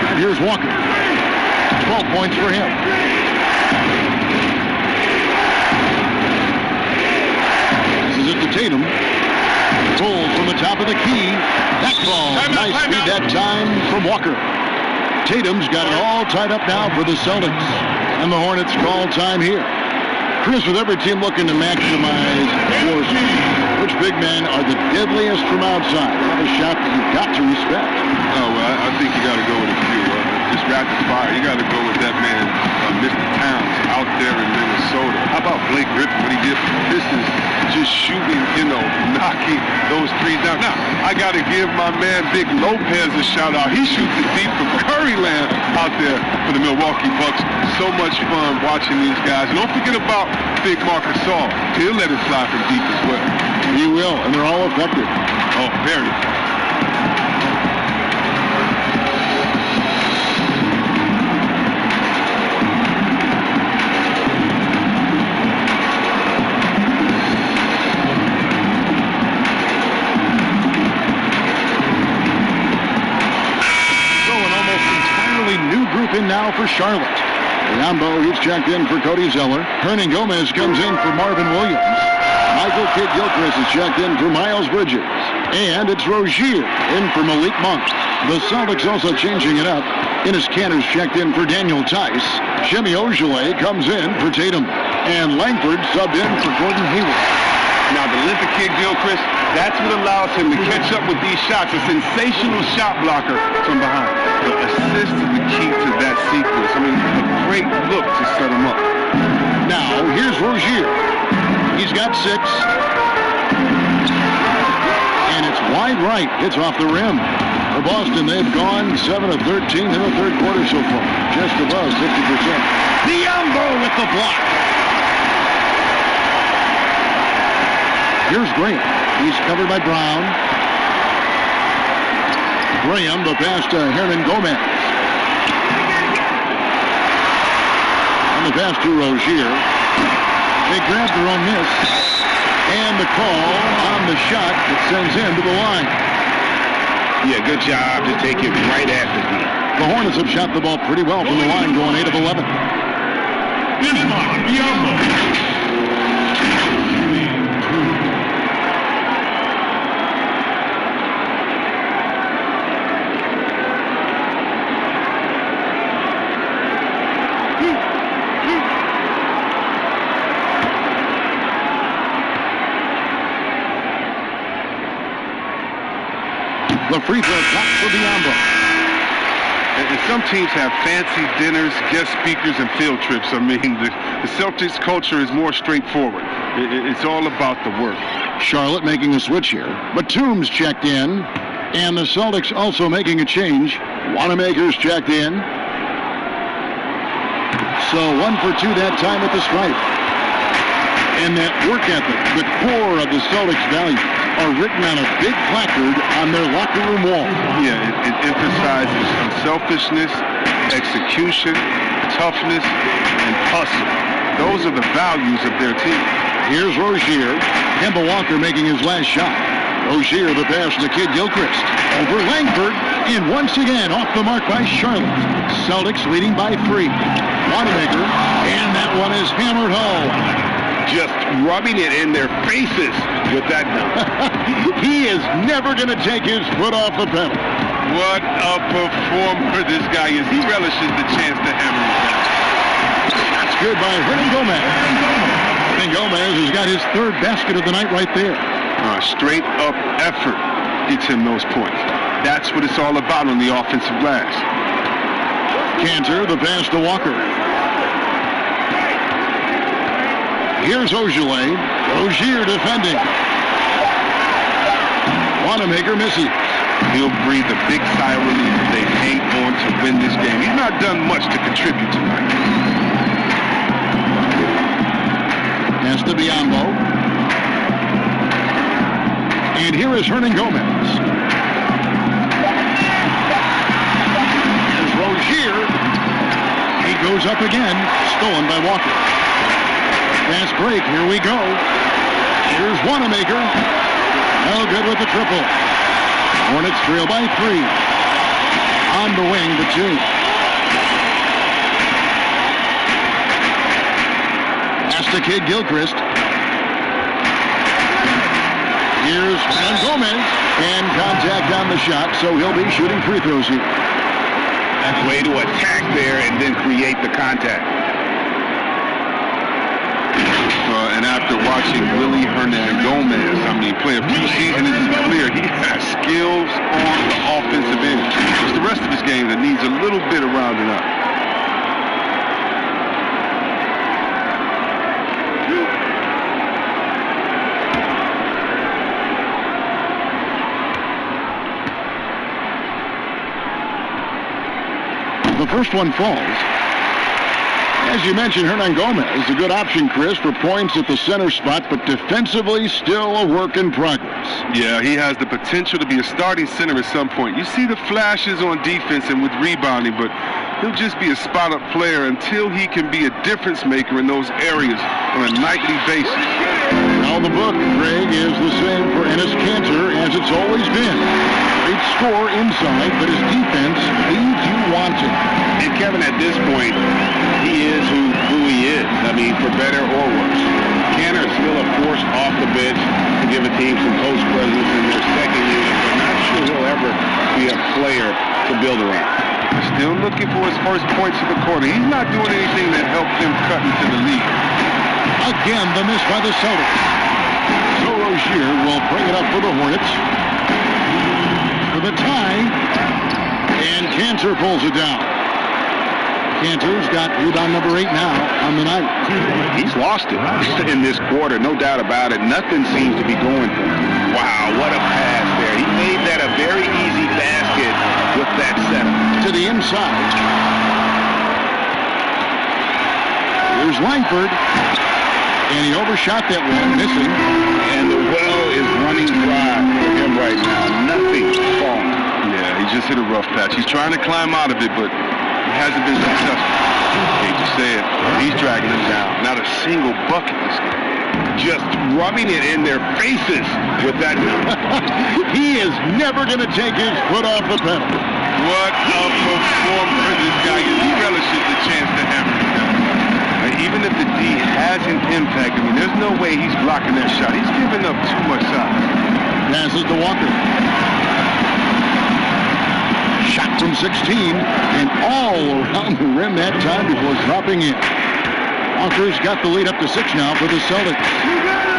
And here's Walker. 12 points for him. This is it to Tatum. Pulls from the top of the key. That ball. Nice feed that time from Walker. Tatum's got it all tied up now for the Celtics. And the Hornets call time here. Chris, with every team looking to maximize force, which big men are the deadliest from outside? Another shot that you've got to respect. Oh, well, I think you got to go with a few. Just rapid fire. You got to go with that man, Mr. Towns, out there in Minnesota. How about Blake Griffin? What he did for the Pistons, just shooting, knocking those threes down. Now, I got to give my man Big Lopez a shout out. He shoots it deep from Curryland out there for the Milwaukee Bucks. So much fun watching these guys. And don't forget about Big Marc Gasol. He'll let it slide from deep as well. He will, and they're all effective. Oh, very effective. In now for Charlotte. Biombo, he's checked in for Cody Zeller. Hernan Gomez comes in for Marvin Williams. Michael Kidd-Gilchrist is checked in for Miles Bridges. And it's Rozier in for Malik Monk. The Celtics also changing it up. Enes Kanter's checked in for Daniel Tice. Semi Ojeleye comes in for Tatum. And Langford subbed in for Gordon Hayward. Now, the length of Kidd-Gilchrist, that's what allows him to catch up with these shots. A sensational shot blocker from behind. The assist is the key to that sequence. I mean, a great look to set him up. Now, here's Rozier. He's got 6. And it's wide right. It's off the rim. For Boston, they've gone 7 of 13 in the third quarter so far, just above 50%. Biombo with the block. Here's Graham. He's covered by Brown. Graham, the pass to Hernan Gomez. And the pass to Rozier. They grab their own miss. And the call on the shot that sends him to the line. Yeah, good job to take it right at the knee. The Hornets have shot the ball pretty well from the line, going 8 of 11. The free throw top for Biombo. And some teams have fancy dinners, guest speakers, and field trips. I mean, the Celtics culture is more straightforward. It's all about the work. Charlotte making a switch here. Batum's checked in. And the Celtics also making a change. Wanamaker's checked in. So 1 for 2 that time at the stripe. And that work ethic, the core of the Celtics value, are written on a big placard on their locker room wall. Yeah, it emphasizes unselfishness, execution, toughness, and hustle. Those are the values of their team. Here's Rozier. Kemba Walker making his last shot. Rozier, the pass to Kid Gilchrist. Over Langford, and once again off the mark by Charlotte. Celtics leading by 3. Wanamaker, and that one is hammered home. Just rubbing it in their faces with that number. He is never going to take his foot off the pedal. What a performer this guy is. He relishes the chance to hammer it down. That's good by Hernan Gomez. Hernan Gomez has got his 3rd basket of the night right there. Straight up effort gets him those points. That's what it's all about on the offensive glass. Cantor, the pass to Walker. Here's Ojale. Rozier defending. Wanamaker misses. He'll breathe a big sigh of relief if they hang on to win this game. He's not done much to contribute tonight. Pass to Biombo. And here is Hernan Gomez. Here's Rozier. He goes up again. Stolen by Walker. Fast break, here we go. Here's Wanamaker. No good with the triple. Hornets trail by 3. On the wing, the 2. Pass to Kid Gilchrist. Here's Hernan Gomez. And contact on the shot, so he'll be shooting free throws here. That's a way to attack there and then create the contact. And after watching Willie Hernan Gomez, play a few seasons, it's clear he has skills on the offensive end. It's the rest of his game that needs a little bit of rounding up. The first one falls. As you mentioned, Hernan Gomez is a good option, Chris, for points at the center spot, but defensively still a work in progress. Yeah, he has the potential to be a starting center at some point. You see the flashes on defense and with rebounding, but he'll just be a spot-up player until he can be a difference maker in those areas on a nightly basis. Now the book, Greg, is the same for Enes Kanter as it's always been. Great score inside, but his defense leaves you wanting. And Kevin, at this point, he is who he is. I mean, for better or worse. Kanter is still a force off the bench to give a team some post presence in their second unit. I'm not sure he'll ever be a player to build around. Still looking for his first points of the quarter. He's not doing anything that helped him cut into the lead. Again, the miss by the Celtics. So Rozier will bring it up for the Hornets. For the tie. And Kanter pulls it down. Cantor's got rebound number 8 now on the night. He's lost it in this quarter, no doubt about it. Nothing seems to be going for him. Wow, what a pass there. He made that a very easy basket with that setup. To the inside. Here's Langford. And he overshot that one, missing. And the well is running dry for him right now. Nothing falling. Yeah, he just hit a rough patch. He's trying to climb out of it, but he hasn't been successful. I hate to say it. He's dragging them down. Not a single bucket this game. Just rubbing it in their faces with that. He is never going to take his foot off the pedal. What a performer this guy is. He relishes the chance to hammer it down. Even if the D has an impact, I mean, there's no way he's blocking that shot. He's giving up too much size. Passes to Walker. Shot from 16 and all around the rim that time before dropping in. Walker's got the lead up to 6 now for the Celtics.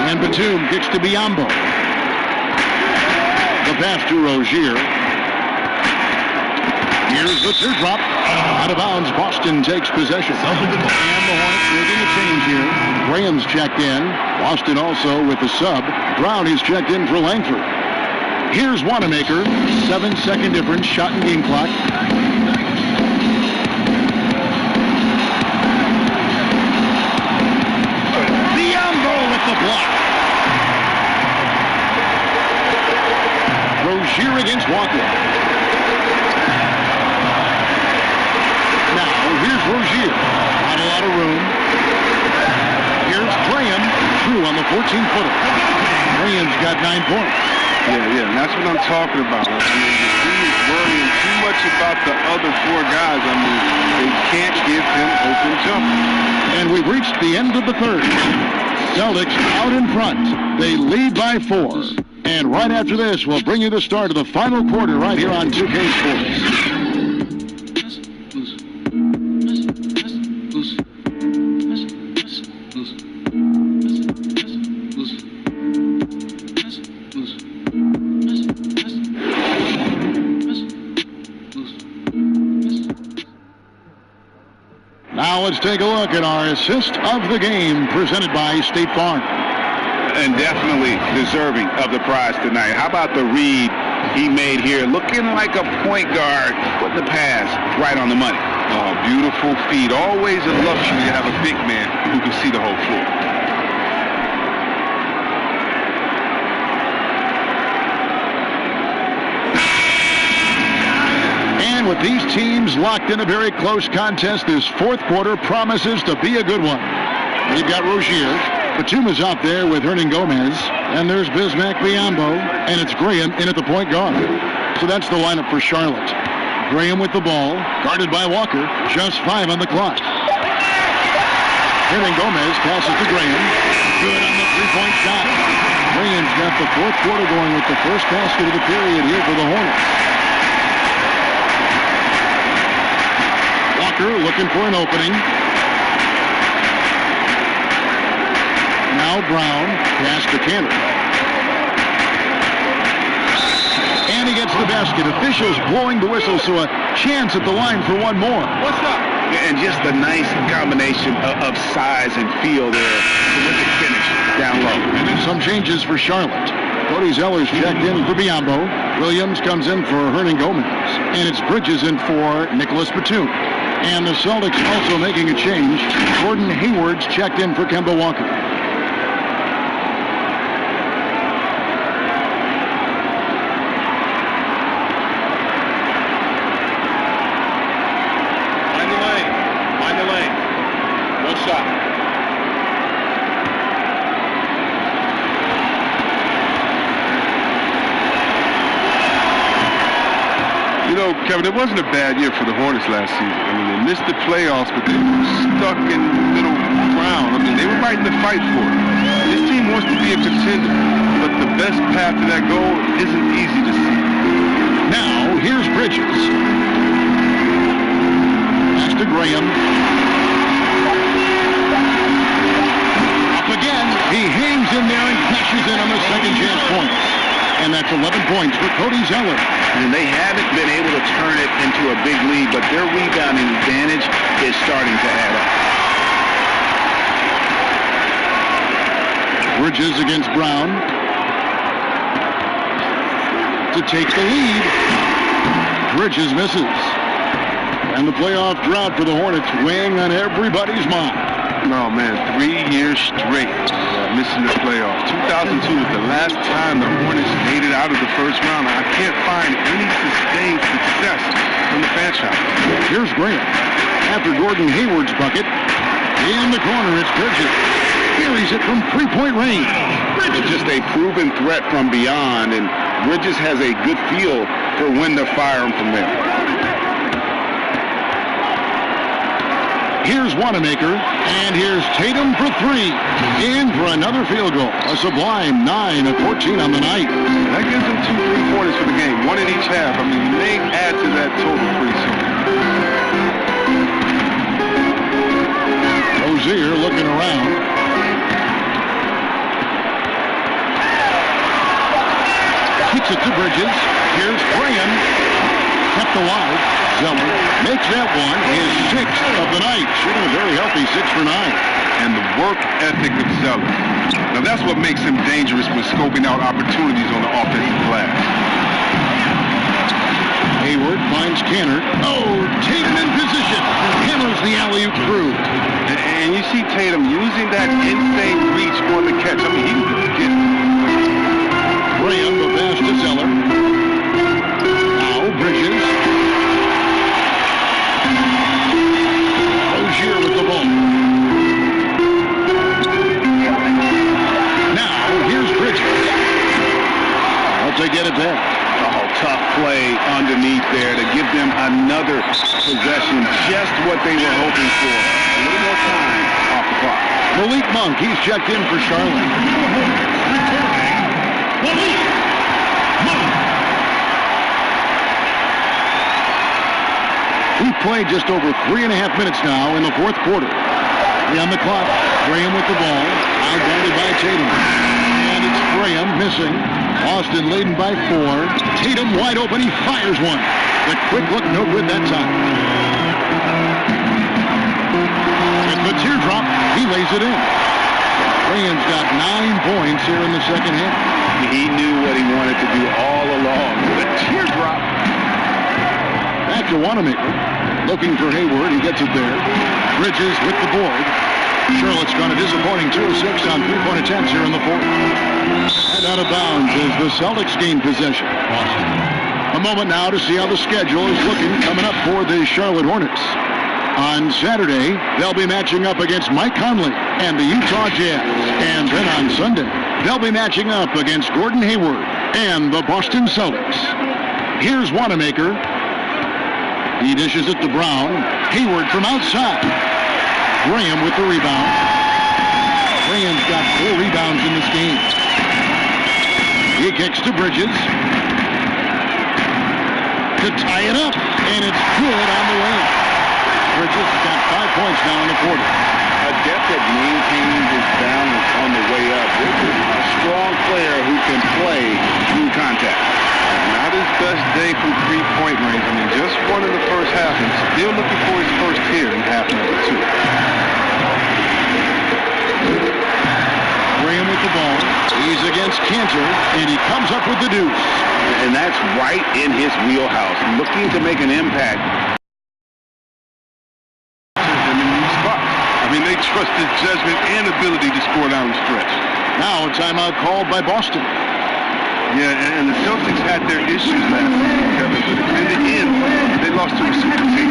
And Batum kicks to Biyombo. The pass to Rozier. Here's the teardrop. Out of bounds, Boston takes possession. And the Hornets making a change here. Graham's checked in. Boston also with the sub. Brown is checked in for Langford. Here's Wanamaker. 7-second difference, shot and game clock. Biyombo with the block. Rozier against Walker. Now, here's Rozier. Not a lot of room. Here's Graham. Through on the 14-footer. Graham's got 9 points. Yeah, and that's what I'm talking about. I mean, the team is worrying too much about the other 4 guys. I mean, they can't give him open jumpers. And we've reached the end of the third. Celtics out in front. They lead by 4. And right after this, we'll bring you the start of the final quarter right here on 2K Sports. Now let's take a look at our assist of the game presented by State Farm. And definitely deserving of the prize tonight. How about the read he made here? Looking like a point guard, putting the pass right on the money. Oh, beautiful feed. Always a luxury to have a big man who can see the whole floor. And with these teams locked in a very close contest, this fourth quarter promises to be a good one. They've got Rozier. Batum is out there with Hernan Gomez. And there's Bismack Biyombo. And it's Graham in at the point guard. So that's the lineup for Charlotte. Graham with the ball, guarded by Walker. Just 5 on the clock. Hernan Gomez passes to Graham. Good on the three-point shot. Graham's got the fourth quarter going with the first basket of the period here for the Hornets. Walker looking for an opening. Now Brown, pass to Cantor. And he gets the basket. Officials blowing the whistle, so a chance at the line for one more. What's up? And just a nice combination of size and feel there. Terrific finish down low. Some changes for Charlotte. Cody Zeller's checked in for Biyombo. Williams comes in for Hernan Gomez. And it's Bridges in for Nicholas Batum. And the Celtics also making a change. Gordon Hayward's checked in for Kemba Walker. Find the lane. No shot. You know, Kevin, it wasn't a bad year for the Hornets last season. I mean, they missed the playoffs, but they were stuck in middle ground. I mean, they were right in the fight for it. This team wants to be a contender, but the best path to that goal isn't easy to see. Now, here's Bridges. Pass to Graham. Up again. He hangs in there and cashes in on the second chance points. And that's 11 points for Cody Zeller. And they haven't been able to turn it into a big lead, but their rebounding advantage is starting to add up. Bridges against Brown to take the lead. Bridges misses. And the playoff drought for the Hornets weighing on everybody's mind. No, man, 3 years straight missing the playoffs. 2002 was the last time the Hornets made it out of the first round. I can't find any sustained success from the franchise. Here's Graham. After Gordon Hayward's bucket, in the corner, it's Bridges. Carries it from three-point range. Bridges just a proven threat from beyond, and Bridges has a good feel for when to fire him from there. Here's Wanamaker, and here's Tatum for three. In for another field goal. A sublime 9 of 14 on the night. That gives them 2 3-pointers for the game, one in each half. I mean, you may add to that total pretty soon. Rozier looking around. Kicks it to Bridges. Here's Graham. Kept alive. Zeller makes that one his 6th of the night. Shooting a very healthy 6 for 9. And the work ethic of Zeller. Now that's what makes him dangerous when scoping out opportunities on the offensive glass. Hayward finds Canner. Oh, Tatum in position. Hammers the alley-oop through. And you see Tatum using that insane reach on the catch. I mean, he can get it. Graham, the pass to Zeller. Now Bridges. Rozier with the ball. Now here's Bridges. Out to get it back. Oh, tough play underneath there to give them another possession. Just what they were hoping for. A little more time off the clock. Malik Monk, he's checked in for Charlotte. Malik Monk. We've played just over 3.5 minutes now in the fourth quarter. 3 on the clock. Graham with the ball. Outguarded by Tatum. And it's Graham missing. Austin leading by 4. Tatum wide open. He fires one. The quick look, no good that time. With the teardrop, he lays it in. Graham's got 9 points here in the second half. He knew what he wanted to do all along. The teardrop. Back to Wanamaker. Looking for Hayward. He gets it there. Bridges with the board. Charlotte's gone a disappointing 2 of 6 on 3-point attempts here in the fourth. And out of bounds as the Celtics gain possession. A moment now to see how the schedule is looking coming up for the Charlotte Hornets. On Saturday, they'll be matching up against Mike Conley and the Utah Jazz. And then on Sunday, they'll be matching up against Gordon Hayward and the Boston Celtics. Here's Wanamaker. He dishes it to Brown. Hayward from outside. Graham with the rebound. Graham's got 4 rebounds in this game. He kicks to Bridges to tie it up, and it's good on the way. Bridges has got 5 points now in the quarter. Adept at maintaining his balance on the way up. Bridges, a strong player who can play through contact. Not his best day from 3-point range. I mean, just one in the first half, and still looking for his first here in half number 2. Graham with the ball. He's against Cantor, and he comes up with the deuce. And that's right in his wheelhouse. Looking to make an impact. I mean, they trust his judgment and ability to score down the stretch. Now a timeout called by Boston. Yeah, and the Celtics had their issues last season, Kevin, but in the end, they lost to a super team.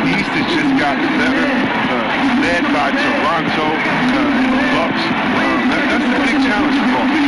The East has just gotten better, led by Toronto and the Bucks. That's a big challenge for Boston.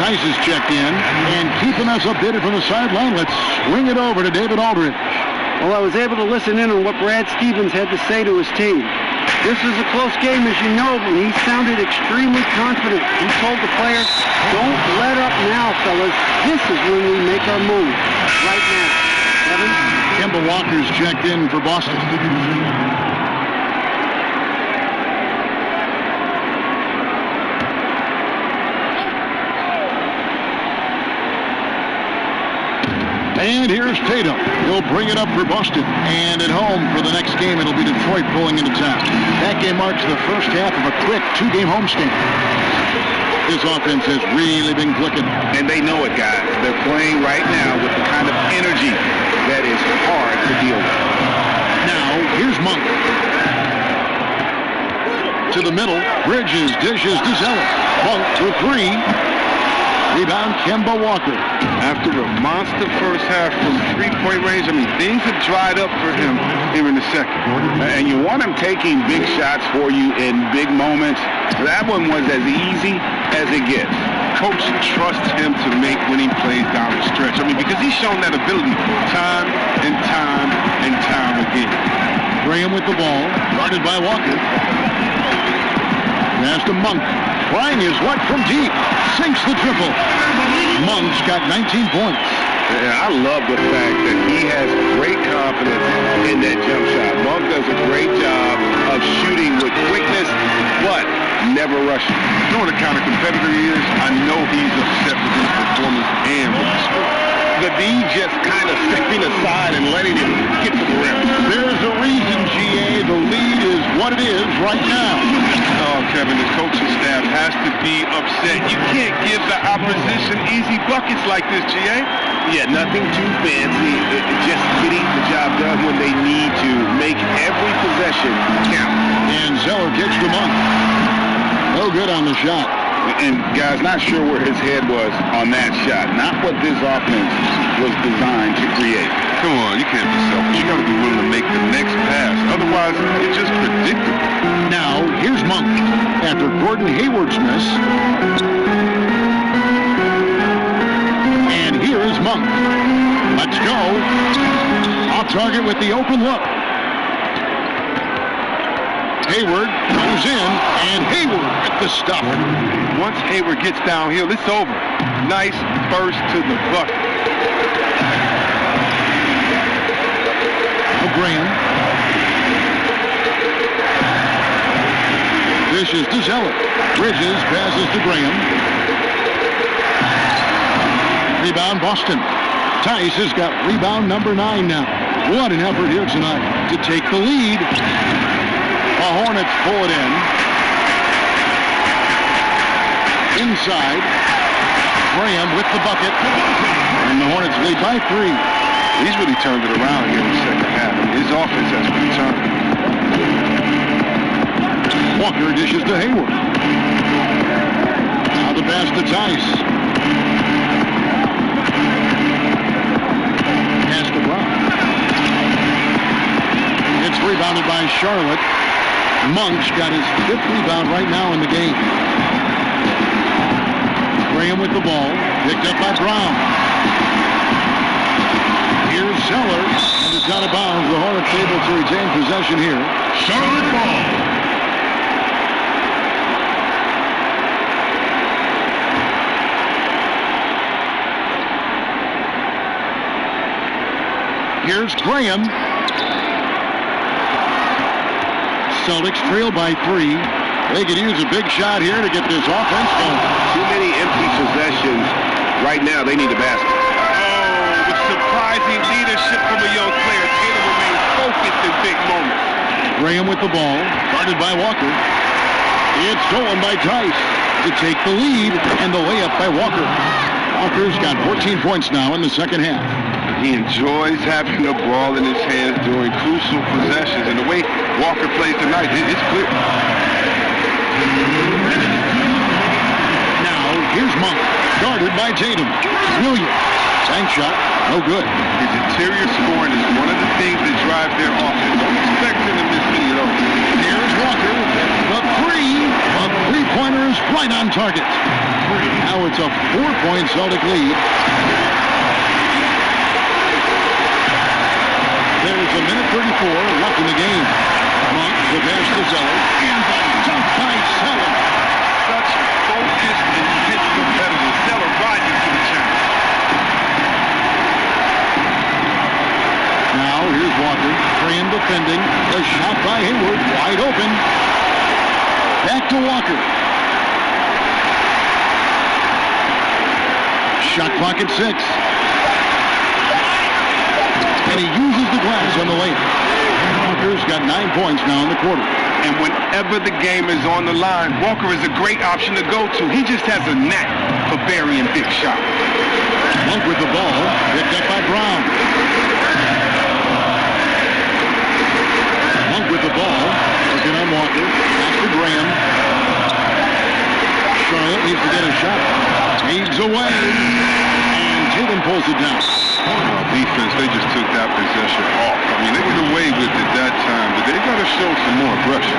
Tice is checked in, and keeping us updated from the sideline, let's swing it over to David Aldridge. Well, I was able to listen in on what Brad Stevens had to say to his team. This is a close game, as you know, but he sounded extremely confident. He told the players, don't let up now, fellas. This is when we make our move. Right now. Kevin? Kemba Walker's checked in for Boston. And here's Tatum. He'll bring it up for Boston. And at home for the next game, it'll be Detroit pulling into town. That game marks the first half of a quick 2-game homestand. This offense has really been clicking. And they know it, guys. They're playing right now with the kind of energy that is hard to deal with. Now, here's Monk. To the middle. Bridges dishes to Zeller. Monk for 3. Rebound, Kemba Walker. After a monster first half from three-point range, I mean, things have dried up for him here in the second. And you want him taking big shots for you in big moments. That one was as easy as it gets. Coach trusts him to make winning plays down the stretch. I mean, because he's shown that ability time and time and time again. Graham with the ball, guarded by Walker. Pass to Monk. Trying his luck from deep. Sinks the triple. Monk's got 19 points. Yeah, I love the fact that he has great confidence in that jump shot. Monk does a great job of shooting with quickness, but never rushing. You know what the kind of competitor he is? I know he's upset with his performance and with the score. The D just kind of stepping aside and letting him get to the rim. There's a reason, GA. The lead is what it is right now. Oh, Kevin, the coaching staff has to be upset. You can't give the opposition easy buckets like this, GA. Yeah, nothing too fancy. Just getting the job done when they need to. Make every possession count. And Zeller kicks to Monk. No good on the shot. And, guys, not sure where his head was on that shot. Not what this offense was designed to create. Come on, you can't be selfish. You got to be willing to make the next pass. Otherwise, it's just predictable. Now, here's Monk. After Gordon Hayward's miss. And here is Monk. Let's go. Off target with the open look. Hayward goes in, and Hayward at the stop. Once Hayward gets downhill, it's over. Nice burst to the bucket. Graham. Dishes to Zeller. Bridges passes to Graham. Rebound Boston. Tice has got rebound number 9 now. What an effort here tonight to take the lead. The Hornets pull it in. Inside. Graham with the bucket. And the Hornets lead by 3. He's really turned it around here in the second half. His offense has returned. Walker dishes to Hayward. Now the pass to Tice. Pass to Brown. It's rebounded by Charlotte. Monk's got his 5th rebound right now in the game. Graham with the ball. Picked up by Brown. Here's Zeller. And it's out of bounds. The Hornets able to retain possession here. Charlotte ball. Here's Graham. Celtics trail by 3. They could use a big shot here to get this offense going. Too many empty possessions. Right now, they need a basket. Oh, with surprising leadership from a young player. Tatum remains focused in big moments. Graham with the ball, guarded by Walker. It's stolen by Tice to take the lead, and the layup by Walker. Walker's got 14 points now in the second half. He enjoys having the ball in his hands during crucial possessions, and the way Walker plays tonight, it's clear. Now, here's Monk, guarded by Tatum. Williams, bank shot, no good. His interior scoring is one of the things that drive their offense. Don't expect him to miss any of those. Here's Walker, the 3. The three-pointer is right on target. Now it's a 4-point Celtic lead. There's a minute 34 left in the game. Monk, the pass to Zeller. And the dunk by Zeller. Such focused, intense competitors. Zeller rising to the challenge. Now here's Walker. Graham defending. The shot by Hayward. Wide open. Back to Walker. Shot clock at 6. And he uses the glass on the layup. Walker's got 9 points now in the quarter. And whenever the game is on the line, Walker is a great option to go to. He just has a knack for burying big shots. Monk with the ball. Picked up by Brown. Monk with the ball. Working on Walker. Pass to Graham. Charlotte needs to get a shot. Heaves away. And Tatum pulls it down. Defense, they just took that possession off. I mean, they were away with it that time, but they got to show some more aggression.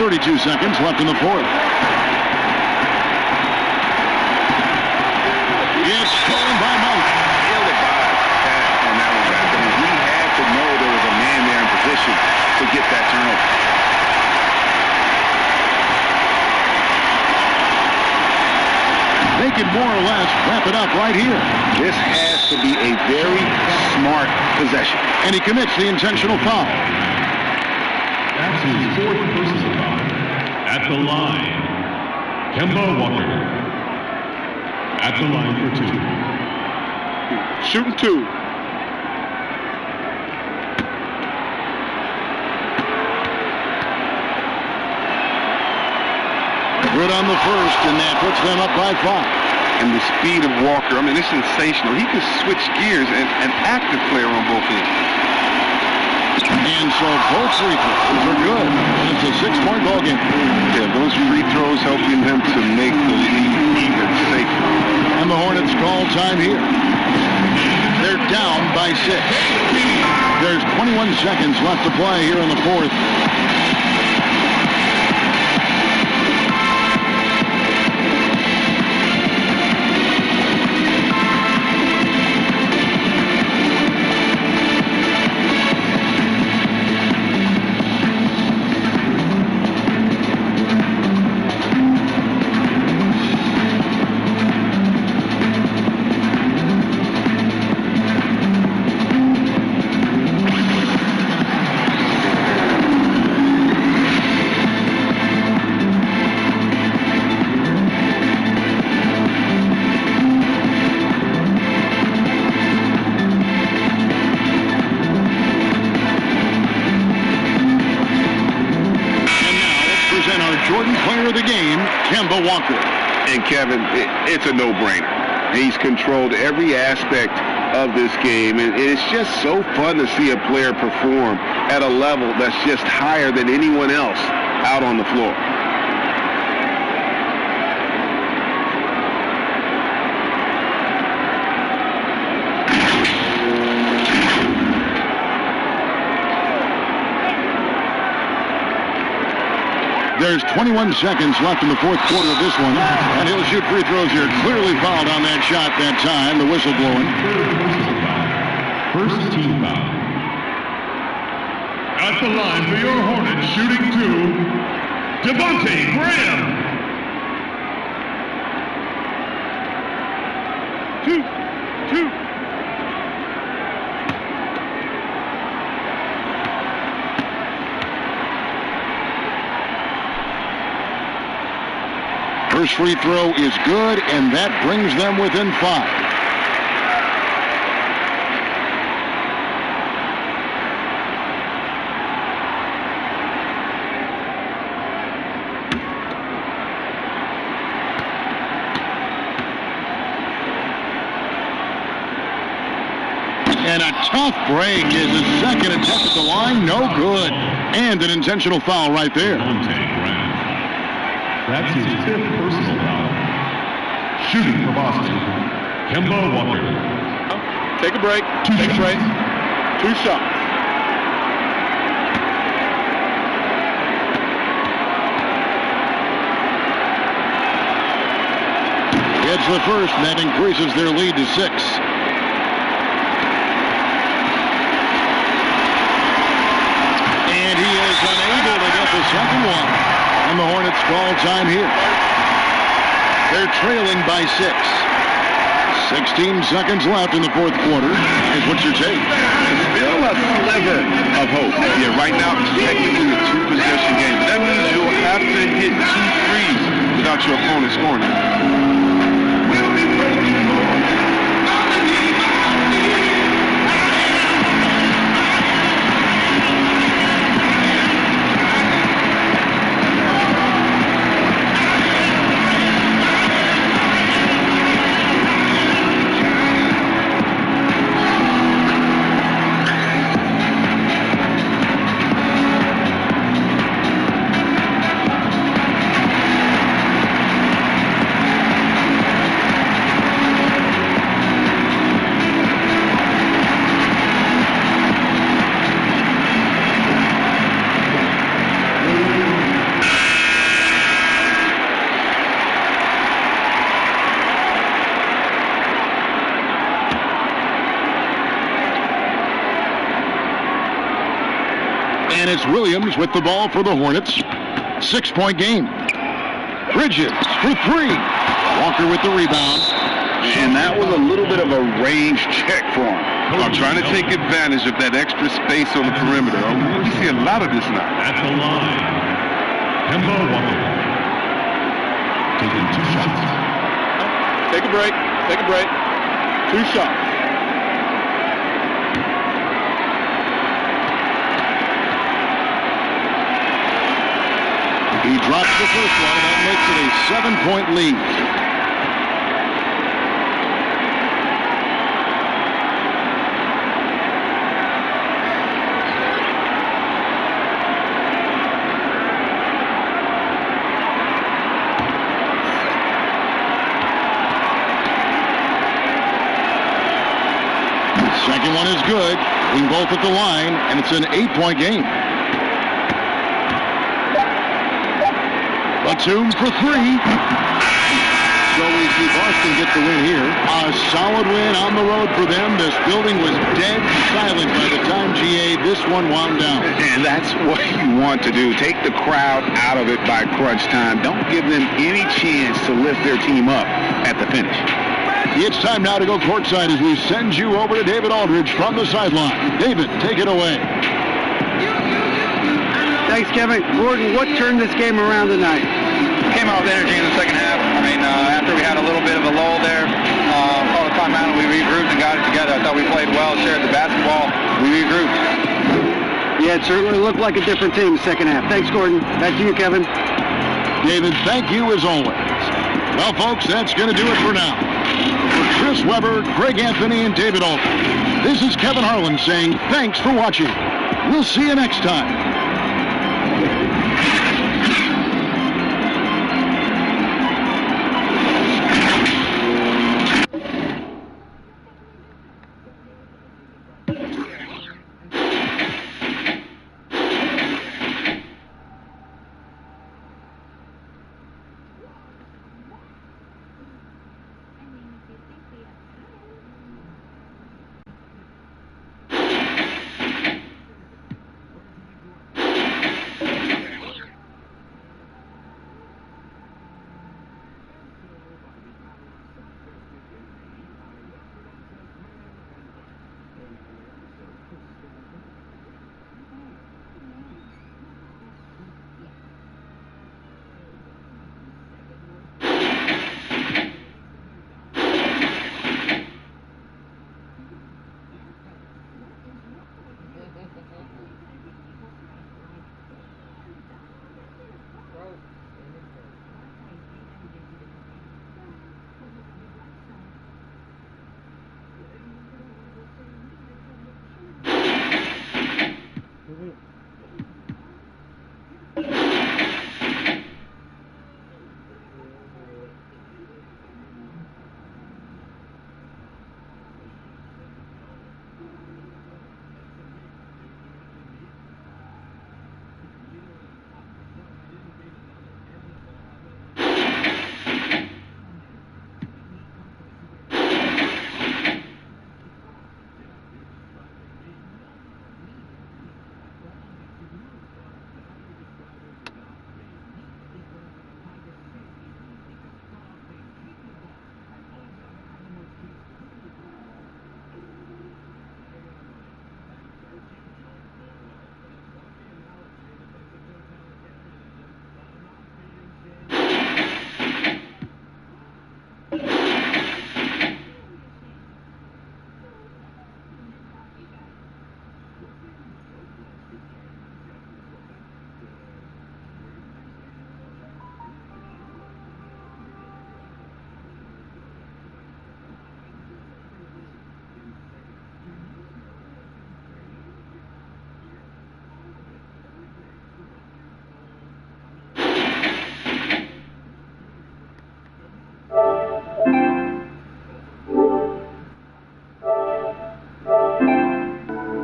.32 seconds left in the fourth. It's stolen by Monk. Ill-advised pass on that one, guys. I mean, we had to know there was a man there in position to get that turnover. They can more or less wrap it up right here. This has to be a very smart possession. And he commits the intentional foul. That's his 4th personal foul. At the line, Kemba Walker. At the line for 2. Shooting 2. Good on the first, and that puts them up by 5. And the speed of Walker, I mean, it's sensational. He can switch gears and an active player on both ends. And so both free throws are good. It's a 6-point ball game. Yeah, those free throws helping them to make the lead even safer. And the Hornets call time here. They're down by 6. There's 21 seconds left to play here in the fourth. Kemba Walker. And Kevin, it's a no-brainer. He's controlled every aspect of this game, and it's just so fun to see a player perform at a level that's just higher than anyone else out on the floor. There's 21 seconds left in the fourth quarter of this one, and he'll shoot free throws here. Clearly fouled on that shot that time. The whistle blowing. First team foul. At the line for your Hornets, shooting 2, Devontae Graham. 2. First free throw is good, and that brings them within 5. And a tough break is his second attempt at the line. No good. And an intentional foul right there. That's his 5th personal foul. Shooting for Boston, Kemba Walker. Take a break. Take a break. 2 shots. scores the first, and that increases their lead to 6. And he is unable to get the second one. And the Hornets call time here. They're trailing by 6. 16 seconds left in the fourth quarter. Is what you're taking. Still a sliver of hope. Yeah, right now it's technically a 2-possession game. That means you'll have to hit 2 threes without your opponent scoring. And it's Williams with the ball for the Hornets. 6-point game. Bridges for 3. Walker with the rebound. And that was a little bit of a range check for him. Trying to take advantage of that extra space on the perimeter. We see a lot of this now. At the line, Kemba Walker. Taking 2 shots. Take a break. 2 shots. He drops the first one, and that makes it a 7-point lead. Second one is good. Being both at the line, and it's an 8-point game. Batum for 3. So we see Boston get the win here. A solid win on the road for them. This building was dead silent by the time, GA, this one wound down. And that's what you want to do. Take the crowd out of it by crunch time. Don't give them any chance to lift their team up at the finish. It's time now to go courtside as we send you over to David Aldridge from the sideline. David, take it away. Thanks, Kevin. Gordon, what turned this game around tonight? Came out with energy in the second half. I mean, after we had a little bit of a lull there, called a timeout and we regrouped and got it together. I thought we played well, shared the basketball. We regrouped. Yeah, it certainly looked like a different team second half. Thanks, Gordon. Back to you, Kevin. David, thank you as always. Well, folks, that's going to do it for now. For Chris Webber, Greg Anthony, and David Aldridge, this is Kevin Harlan saying thanks for watching. We'll see you next time.